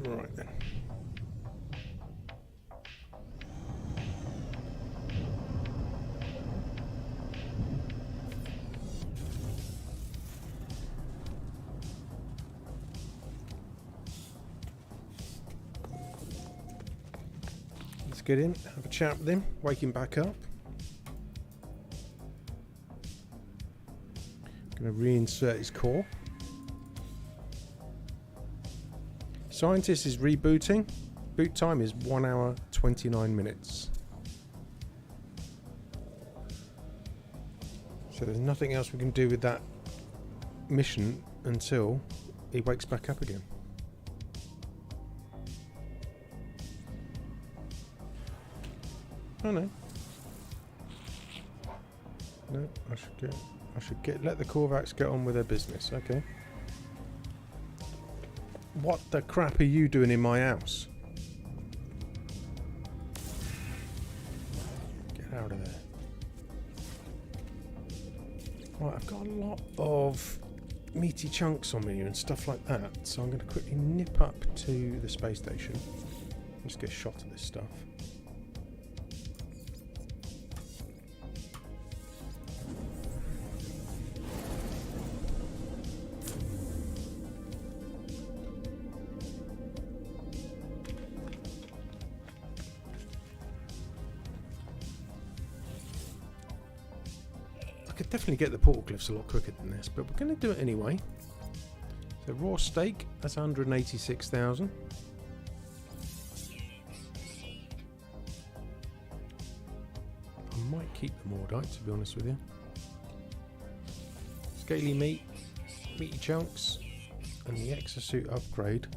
Right then. Let's get in, have a chat with him, wake him back up. Going to reinsert his core. Scientist is rebooting. Boot time is 1 hour 29 minutes. So there's nothing else we can do with that mission until he wakes back up again. Oh no. No, I should let the Corvax get on with their business, okay. What the crap are you doing in my house? Get out of there. Right, I've got a lot of meaty chunks on me and stuff like that, so I'm going to quickly nip up to the space station. Just get a shot of this stuff. Definitely get the portal glyphs a lot quicker than this, but we're going to do it anyway. So raw steak, that's 186,000. I might keep the Mordite, to be honest with you. Scaly meat, meaty chunks, and the exosuit upgrade.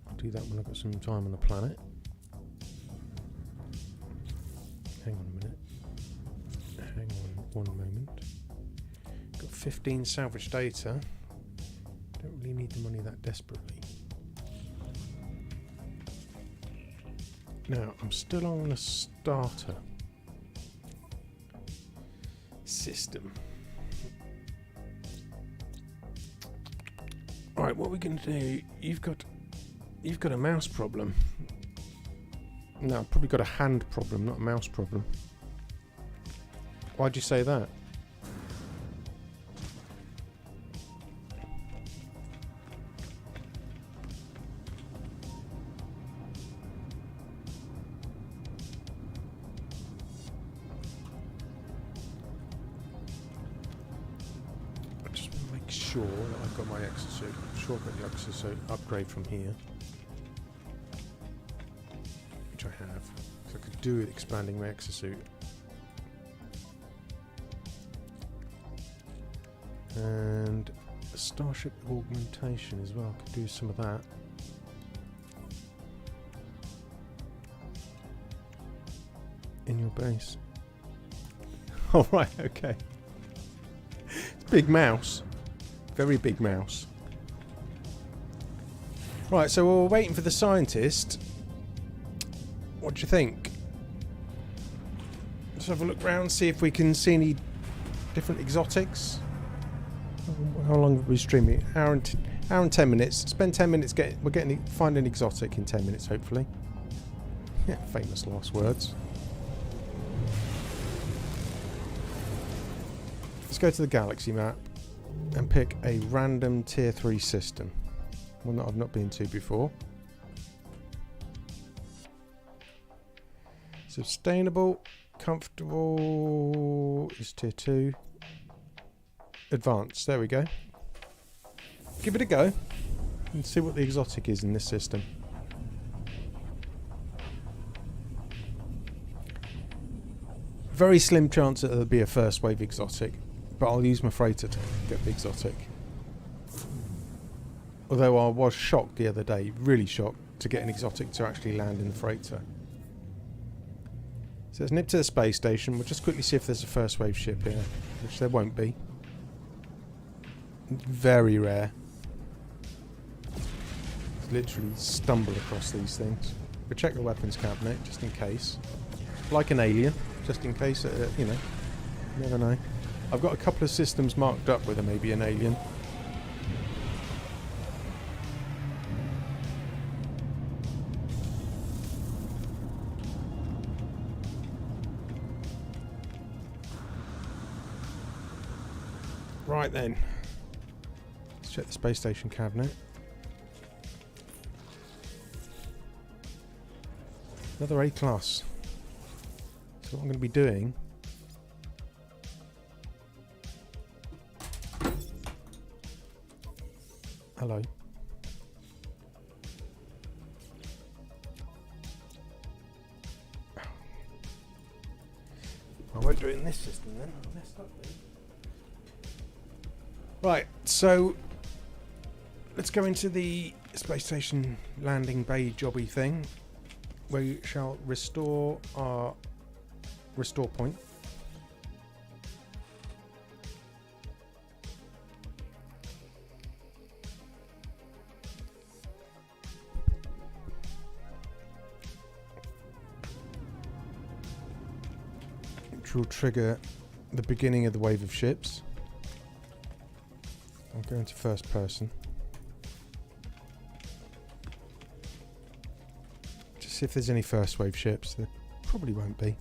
I'll do that when I've got some time on the planet. Hang on a minute. Hang on one moment. Got 15 salvage data. Don't really need the money that desperately. Now, I'm still on the starter system. Alright, what we're going to do, you've got a mouse problem. No, I've probably got a hand problem, not a mouse problem. Why'd you say that? I just want to make sure that I've got my exosuit. I'm sure I've got the exosuit upgrade from here. Which I have. So I could do with expanding my exosuit. And a starship augmentation as well. I could do some of that. in your base. Oh, right, okay. It's big mouse. Very big mouse. Right, so we're waiting for the scientist. What do you think? Let's have a look round, see if we can see any different exotics. How long have we streaming? Hour and 10 minutes. Spend 10 minutes find an exotic in 10 minutes, hopefully. Yeah, famous last words. Let's go to the galaxy map and pick a random tier 3 system. One that I've not been to before. Sustainable, comfortable is tier 2. Advanced, there we go. Give it a go and see what the exotic is in this system. Very slim chance that there'll be a first wave exotic, but I'll use my freighter to get the exotic. Although I was shocked the other day, really shocked, to get an exotic to actually land in the freighter. So let's nip to the space station. We'll just quickly see if there's a first wave ship here, which there won't be. Very rare. Literally stumble across these things. But check the weapons cabinet just in case. Like an alien, just in case, you know. Never know. I've got a couple of systems marked up where there may be an alien. Right then. Let's check the space station cabinet. Another A-class. So what I'm going to be doing... Hello. I won't do it in this system then. I messed up then. Right, so let's go into the space station landing bay jobby thing. We shall restore our restore point. Which will trigger the beginning of the wave of ships. I'll go into first person. Just see if there's any first wave ships. There probably won't be.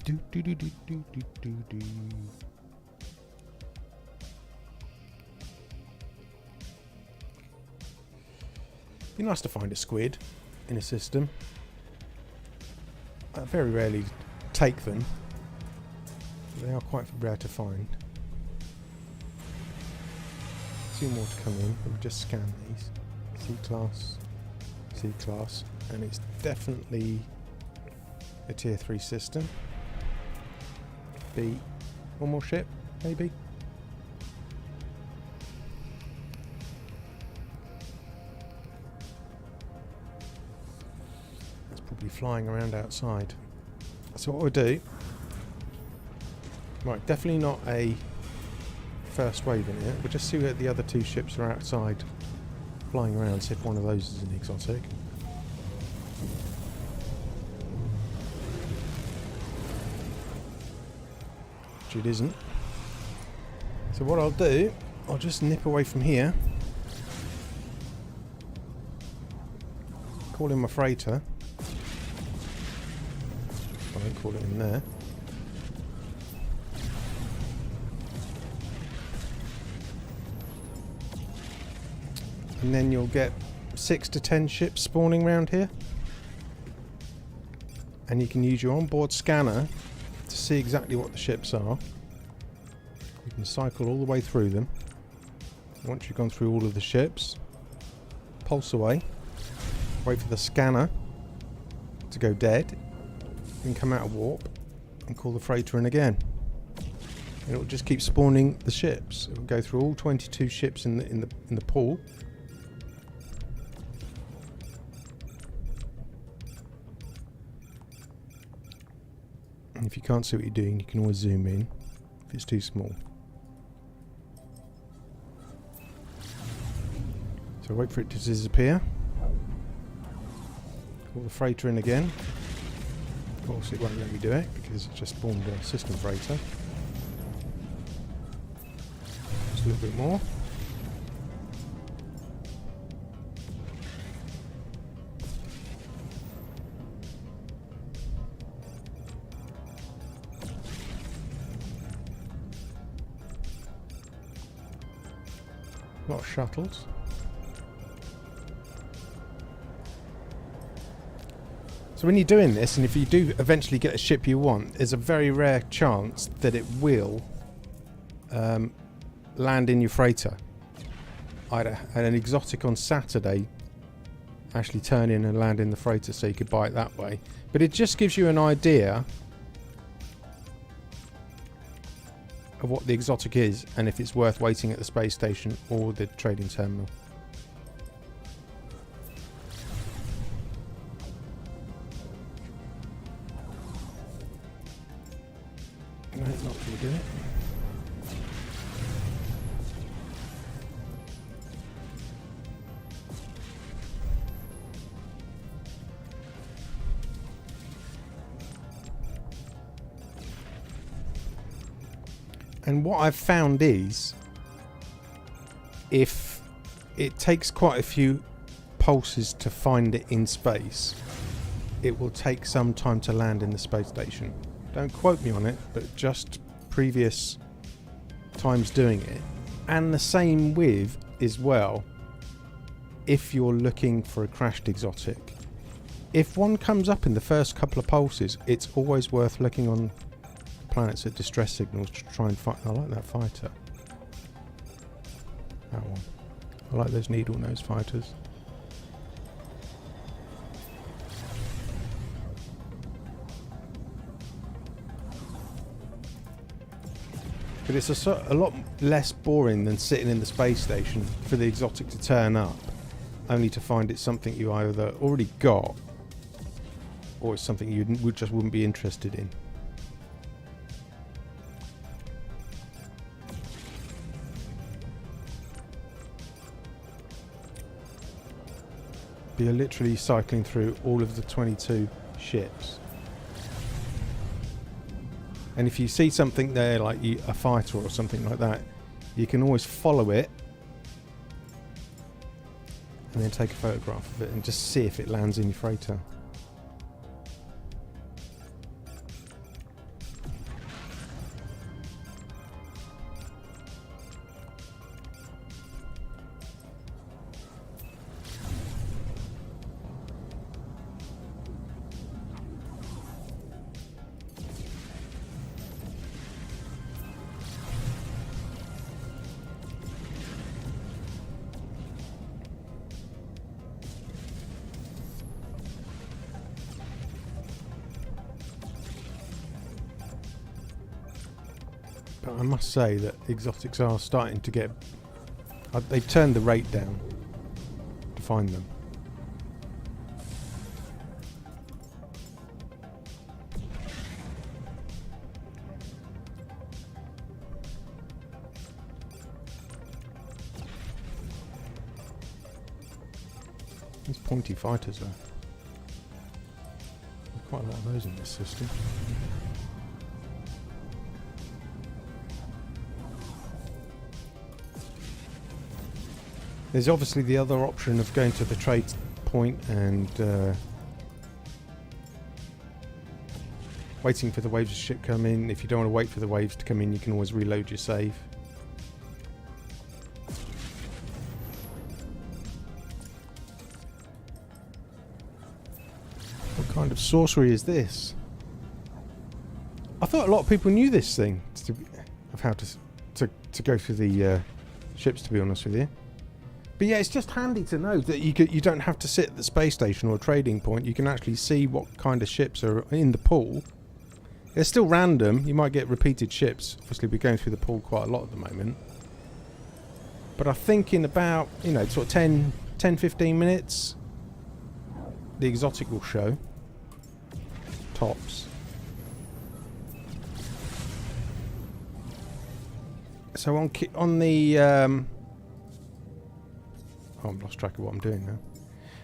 Do do do do do do do do. Be nice to find a squid in a system. I very rarely take them. They are quite rare to find. Two more to come in. We'll just scan these. C-class, C-class, and it's definitely a tier 3 system. B. One more ship, maybe. It's probably flying around outside. So what we'll do... Right, definitely not a first wave in here. We'll just see where the other two ships are outside flying around, see if one of those is an exotic. It isn't. So what I'll do, I'll just nip away from here, call in my freighter. I won't call it in there. And then you'll get 6 to 10 ships spawning around here, and you can use your onboard scanner to see exactly what the ships are. You can cycle all the way through them. Once you've gone through all of the ships, pulse away, wait for the scanner to go dead, then come out of warp, and call the freighter in again. And it will just keep spawning the ships. It will go through all 22 ships in the pool. And if you can't see what you're doing, you can always zoom in if it's too small. So wait for it to disappear. Call the freighter in again. Of course it won't let me do it because it just spawned a system freighter. Just a little bit more. A lot of shuttles. So when you're doing this, and if you do eventually get a ship you want, there's a very rare chance that it will land in your freighter. I had an exotic on Saturday actually turn in and land in the freighter, so you could buy it that way. But it just gives you an idea of what the exotic is and if it's worth waiting at the space station or the trading terminal. No, not going to do it. And what I've found is, if it takes quite a few pulses to find it in space, it will take some time to land in the space station. Don't quote me on it, but just previous times doing it. And the same with, as well, if you're looking for a crashed exotic. If one comes up in the first couple of pulses, it's always worth looking on planets at distress signals to try and find. I like that fighter. That one. I like those needle nose fighters. But it's a lot less boring than sitting in the space station for the exotic to turn up, only to find it's something you either already got or it's something you just wouldn't be interested in. You're literally cycling through all of the 22 ships. And if you see something there, like a fighter or something like that, you can always follow it and then take a photograph of it and just see if it lands in your freighter. But I must say that exotics are starting to get... they've turned the rate down to find them. These pointy fighters are... There's quite a lot of those in this system. There's obviously the other option of going to the trade point and waiting for the waves of ship come in. If you don't want to wait for the waves to come in, you can always reload your save. What kind of sorcery is this? I thought a lot of people knew this thing of how to go through the ships, to be honest with you. But yeah, it's just handy to know that you don't have to sit at the space station or a trading point. You can actually see what kind of ships are in the pool They're still random. You might get repeated ships. Obviously, we're going through the pool quite a lot at the moment. But I think in about, sort of 10, 15 minutes, the exotic will show. Tops. So on the... I've lost track of what I'm doing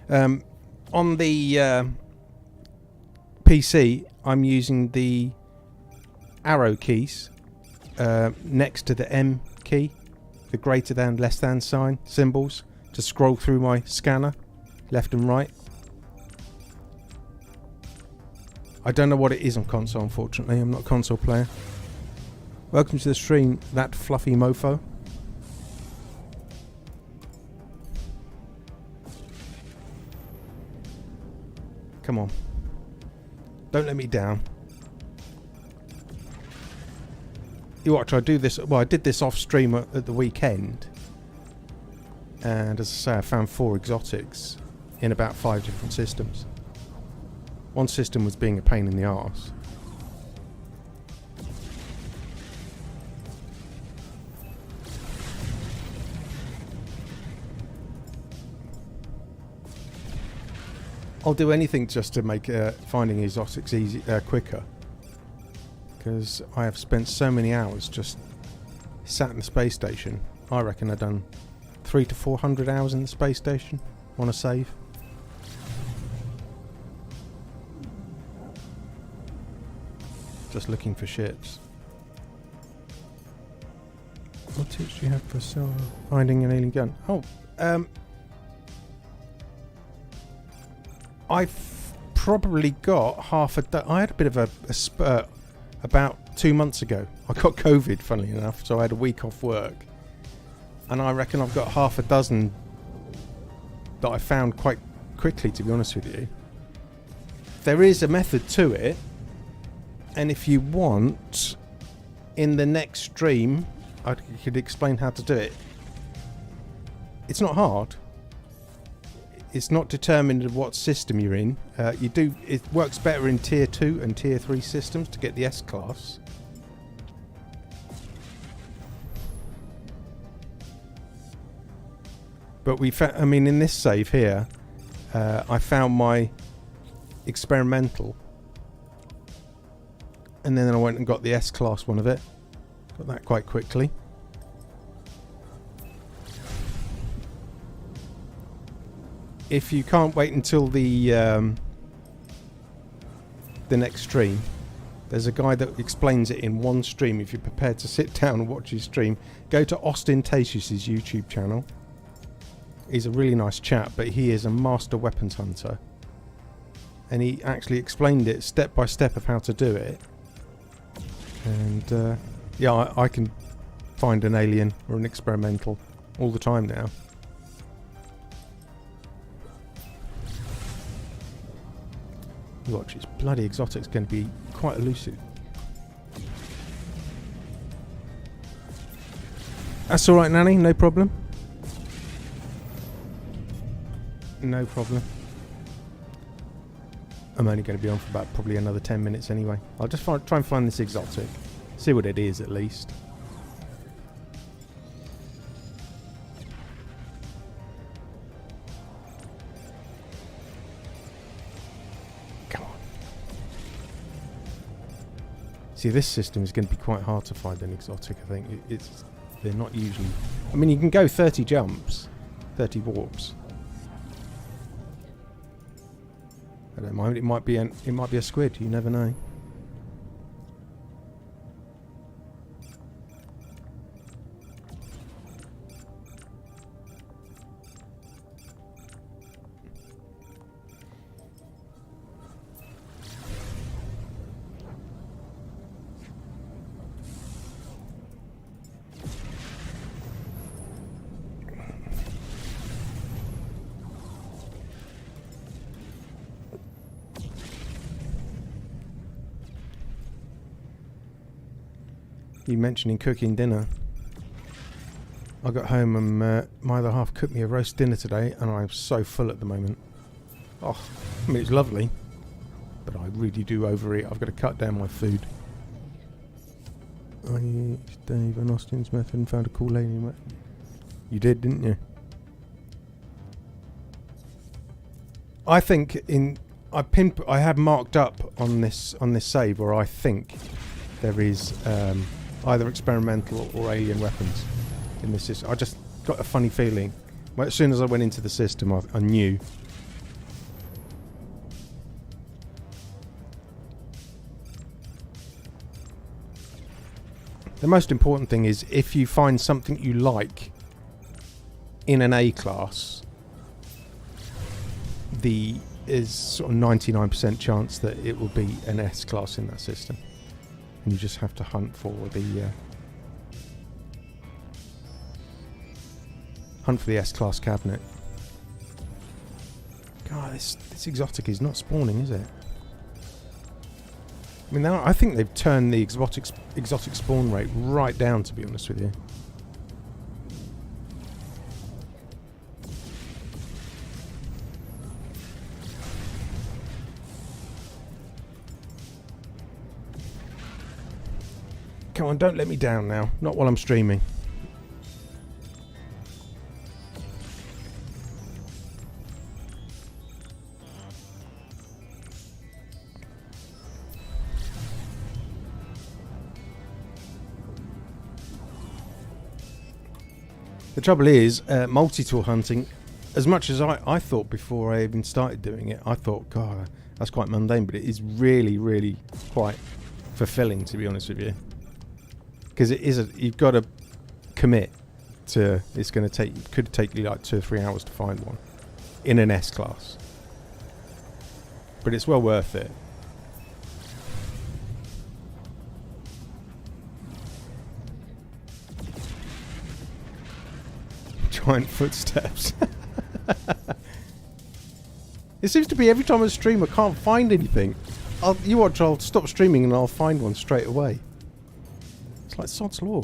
now. On the PC, I'm using the arrow keys next to the M key, the greater than, less than sign symbols, to scroll through my scanner, left and right. I don't know what it is on console, unfortunately. I'm not a console player. Welcome to the stream, that fluffy mofo. Come on. Don't let me down. You watch, I do this... Well, I did this off stream at the weekend. And as I say, I found 4 exotics in about 5 different systems. One system was being a pain in the arse. I'll do anything just to make finding exotics easy, quicker. Because I have spent so many hours just sat in the space station. I reckon I've done 300 to 400 hours in the space station on a save. Just looking for ships. What tips do you have for finding an alien gun? Oh, I've probably got half a... I had a bit of a spurt about 2 months ago. I got COVID, funnily enough, so I had a week off work. And I reckon I've got half a dozen that I found quite quickly, to be honest with you. There is a method to it. And if you want, in the next stream, I could explain how to do it. It's not hard. It's not determined what system you're in. It works better in tier 2 and tier 3 systems to get the S class. But in this save here, I found my experimental. And then I went and got the S class one of it. Got that quite quickly. If you can't wait until the next stream, there's a guy that explains it in one stream. If you're prepared to sit down and watch his stream, go to Ostentatious' YouTube channel. He's a really nice chap, but he is a master weapons hunter. And he actually explained it step by step of how to do it. And yeah, I can find an alien or an experimental all the time now. Watch, it's bloody exotic's going to be quite elusive. That's alright, Nanny, no problem. No problem. I'm only going to be on for about probably another 10 minutes anyway. I'll just try and find this exotic. See what it is at least. Come on. See, this system is going to be quite hard to find an exotic, I think. They're not usually... I mean, you can go 30 jumps, 30 warps. I don't mind. It might be a squid. You never know. You mentioning cooking dinner. I got home and my other half cooked me a roast dinner today, and I'm so full at the moment. Oh, I mean, it's lovely, but I really do overeat. I've got to cut down my food. I used Dave and Austin's method and found a cool lady. You did, didn't you? I think I have marked up on this save where I think there is either experimental or alien weapons in this system. I just got a funny feeling. Well, as soon as I went into the system, I knew. The most important thing is if you find something you like in an A class, is sort of 99% chance that it will be an S class in that system, and you just have to hunt for the S class cabinet. God, this exotic is not spawning, is it? I mean, I think they've turned the exotic spawn rate right down, to be honest with you. Come on, don't let me down now. Not while I'm streaming. The trouble is, multi-tool hunting, as much as I thought before I even started doing it, I thought, God, that's quite mundane, but it is really, really quite fulfilling, to be honest with you. Because you've got to commit to, could take you like 2 or 3 hours to find one in an S class. But it's well worth it. Giant footsteps. It seems to be every time I stream I can't find anything. I'll stop streaming and I'll find one straight away. It's like sod's law.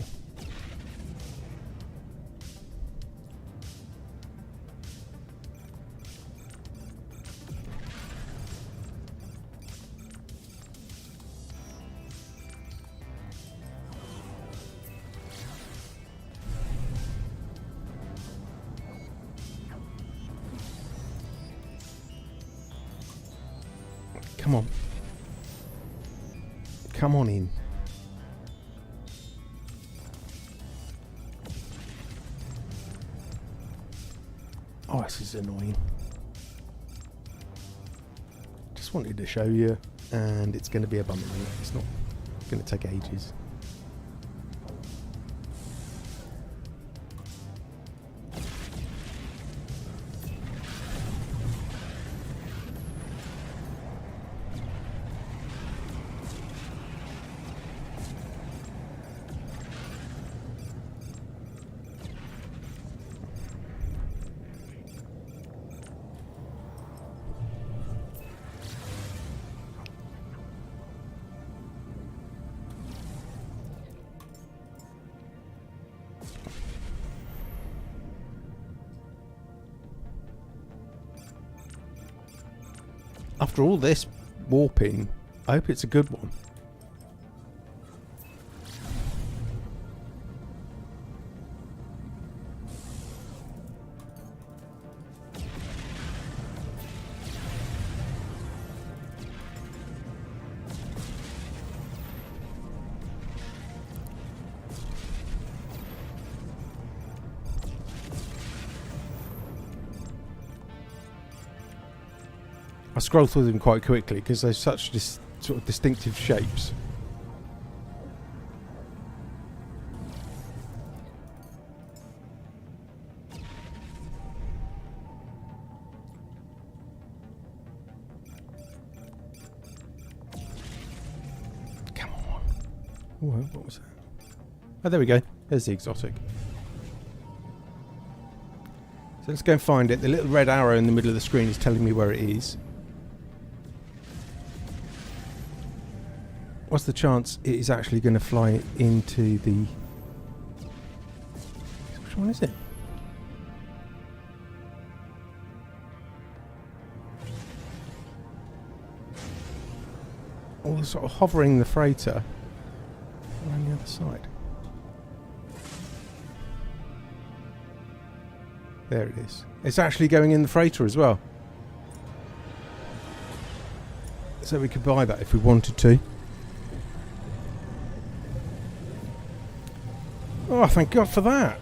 Come on. Come on in. Oh, this is annoying. Just wanted to show you, and it's going to be a bummer. It's not going to take ages. After all this warping, I hope it's a good one. I scroll through them quite quickly because they're such sort of distinctive shapes. Come on. Ooh, what was that? Oh, there we go. There's the exotic. So let's go and find it. The little red arrow in the middle of the screen is telling me where it is. What's the chance it is actually going to fly into the... Which one is it? Or sort of hovering the freighter. Around the other the side. There it is. It's actually going in the freighter as well. So we could buy that if we wanted to. Oh, thank God for that.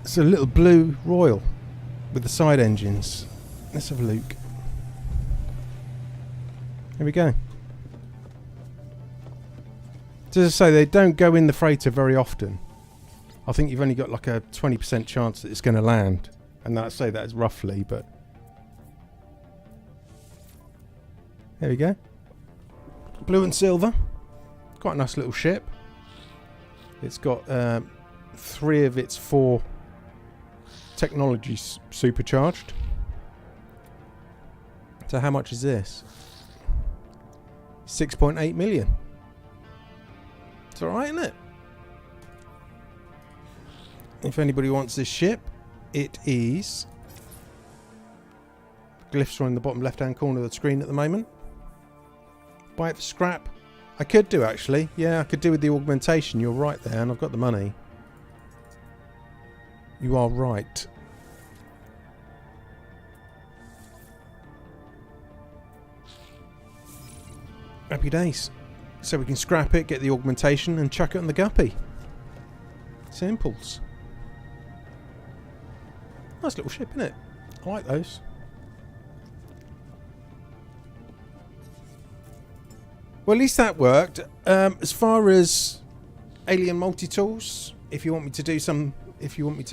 It's a little blue Royal with the side engines. Let's have a look. There we go. So as I say, they don't go in the freighter very often. I think you've only got like a 20% chance that it's going to land. And I say that is roughly, but... There we go. Blue and silver. Quite a nice little ship. It's got 3 of its 4 technologies supercharged. So how much is this? 6.8 million. It's alright, isn't it? If anybody wants this ship, it is... Glyphs are in the bottom left hand corner of the screen at the moment. Buy it for scrap. I could do actually. Yeah, I could do with the augmentation. You're right there, and I've got the money. You are right. Happy days. So we can scrap it, get the augmentation, and chuck it on the guppy. Simples. Nice little ship, isn't it? I like those. Well, at least that worked. As far as alien multi-tools, if you want me to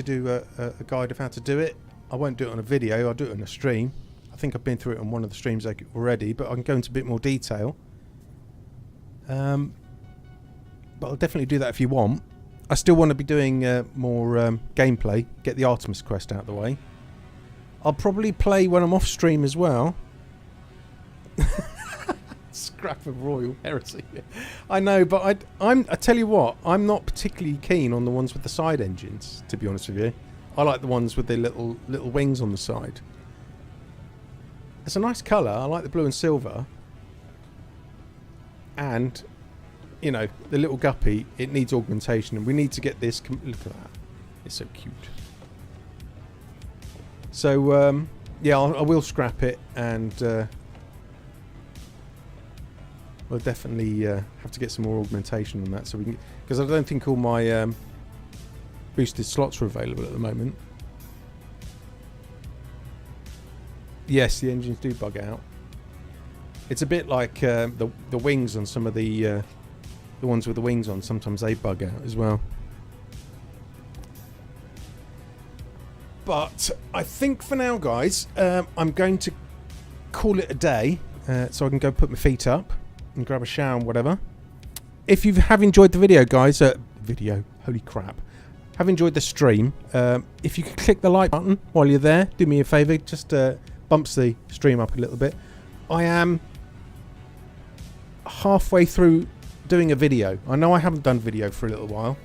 do a guide of how to do it, I won't do it on a video. I'll do it on a stream. I think I've been through it on one of the streams already, but I can go into a bit more detail. But I'll definitely do that if you want. I still want to be doing more gameplay. Get the Artemis quest out of the way. I'll probably play when I'm off stream as well. Scrap of Royal Heresy. I know, but I tell you what, I'm not particularly keen on the ones with the side engines, to be honest with you. I like the ones with the little wings on the side. It's a nice colour. I like the blue and silver. And, you know, the little guppy, it needs augmentation, and we need to get this. Look at that. It's so cute. So, yeah, I will scrap it, and we'll definitely have to get some more augmentation on that, so we can, because I don't think all my boosted slots are available at the moment. Yes, the engines do bug out. It's a bit like the wings on some of the ones with the wings on. Sometimes they bug out as well. But I think for now, guys, I'm going to call it a day, so I can go put my feet up and grab a shower and whatever. If you have enjoyed the video, guys, holy crap, have enjoyed the stream, if you could click the like button while you're there, do me a favour, just bumps the stream up a little bit. I am halfway through doing a video. I know I haven't done video for a little while.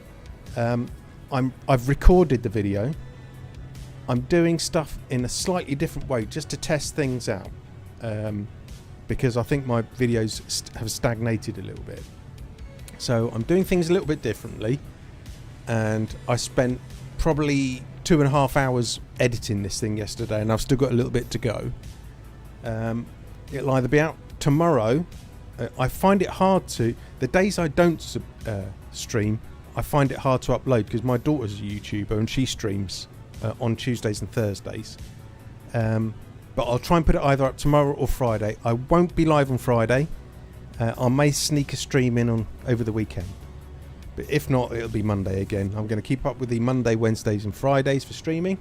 I've recorded the video. I'm doing stuff in a slightly different way just to test things out, because I think my videos have stagnated a little bit. So I'm doing things a little bit differently, and I spent probably 2.5 hours editing this thing yesterday, and I've still got a little bit to go. It'll either be out tomorrow. I find it hard to, the days I don't stream, I find it hard to upload because my daughter's a YouTuber and she streams on Tuesdays and Thursdays. But I'll try and put it either up tomorrow or Friday. I won't be live on Friday. I may sneak a stream in over the weekend. But if not, it'll be Monday again. I'm going to keep up with the Monday, Wednesdays and Fridays for streaming.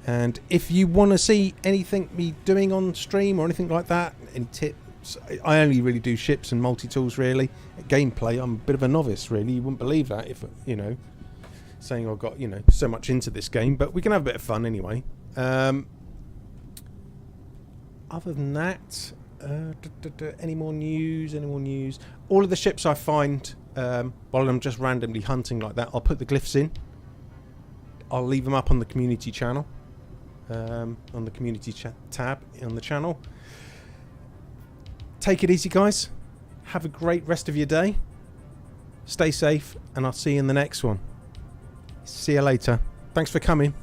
And if you want to see anything me doing on stream or anything like that, any tips, I only really do ships and multi-tools really. Gameplay, I'm a bit of a novice really. You wouldn't believe that if, you know, saying I've got, you know, so much into this game. But we can have a bit of fun anyway. Other than that, any more news? All of the ships I find while I'm just randomly hunting like that, I'll put the glyphs in. I'll leave them up on the community channel, on the community tab on the channel. Take it easy, guys. Have a great rest of your day. Stay safe, and I'll see you in the next one. See you later. Thanks for coming.